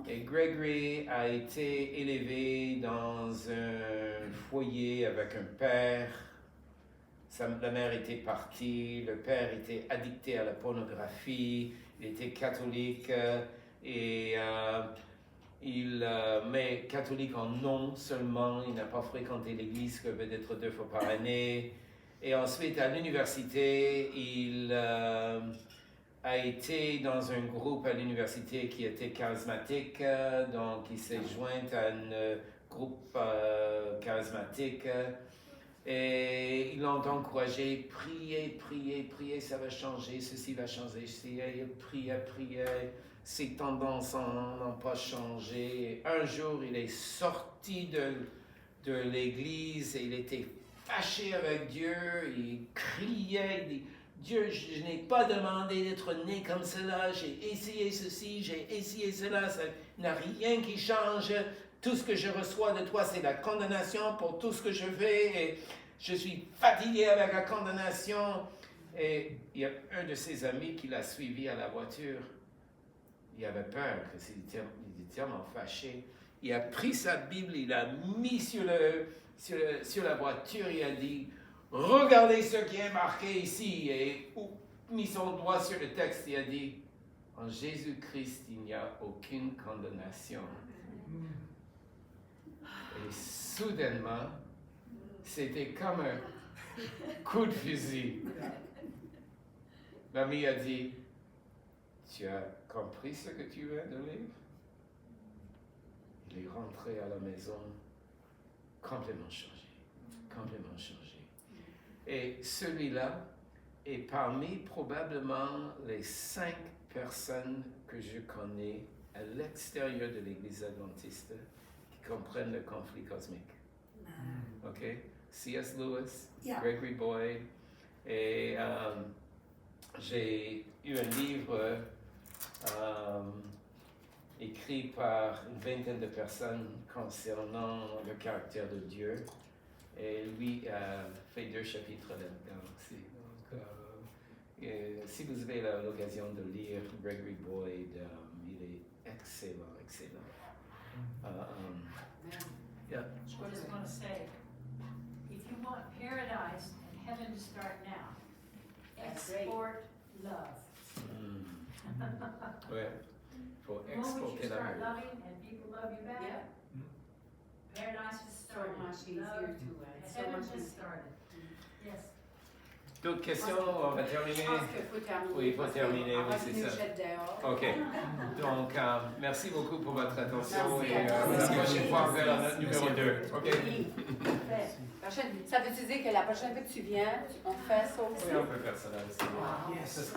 Et Gregory a été élevé dans un foyer avec un père. La mère était partie, le père était addicté à la pornographie, il était catholique mais catholique en nom seulement, il n'a pas fréquenté l'église que peut-être 2 fois par année. Et ensuite, à l'université, il a été dans un groupe à l'université qui était charismatique, donc il s'est joint à un groupe charismatique et ils l'ont encouragé, priez, ça va changer, ceci va changer, il priait, ses tendances n'ont pas changé. Un jour, il est sorti de l'église et il était fâché avec Dieu, il criait, il dit, Dieu, je n'ai pas demandé d'être né comme cela, j'ai essayé ceci, j'ai essayé cela, ça n'a rien qui change. Tout ce que je reçois de toi, c'est la condamnation pour tout ce que je fais. Et je suis fatigué avec la condamnation. Et il y a un de ses amis qui l'a suivi à la voiture. Il avait peur, il était tellement fâché. Il a pris sa Bible, il l'a mis sur la voiture, il a dit, regardez ce qui est marqué ici, et mis son doigt sur le texte, il a dit, en Jésus-Christ, il n'y a aucune condamnation. Et soudainement, c'était comme un coup de fusil. L'ami a dit, tu as compris ce que tu viens de lire? Il est rentré à la maison complètement changé. Et celui-là est parmi probablement les 5 personnes que je connais à l'extérieur de l'Église adventiste qui comprennent le conflit cosmique. OK? C.S. Lewis, Gregory Boyd, et j'ai eu un livre écrit par une vingtaine de personnes concernant le caractère de Dieu. Et lui a fait 2 chapitres là-dedans aussi. Donc, si vous avez l'occasion de lire Gregory Boyd, il est excellent. Yeah. I just want to say, if you want paradise and heaven to start now, export love. Ouais. Faut The moment you exporter start l'amour. loving and people love you back, Yeah. paradise has So started. much easier Love, to, so heaven much has easier. started. Yes. D'autres questions? On va terminer. Je pense qu'il faut terminer. Oui, il faut parce que terminer, avant oui, qu'il c'est nous ça. jette dehors. OK. Donc, merci beaucoup pour votre attention Merci et à vous. la prochaine fois, on verra notre numéro 2. OK? Oui, parfait. Ça veut dire que la prochaine fois que tu viens, on fait ça aussi? Oui, on peut faire ça là aussi. Wow. Yes.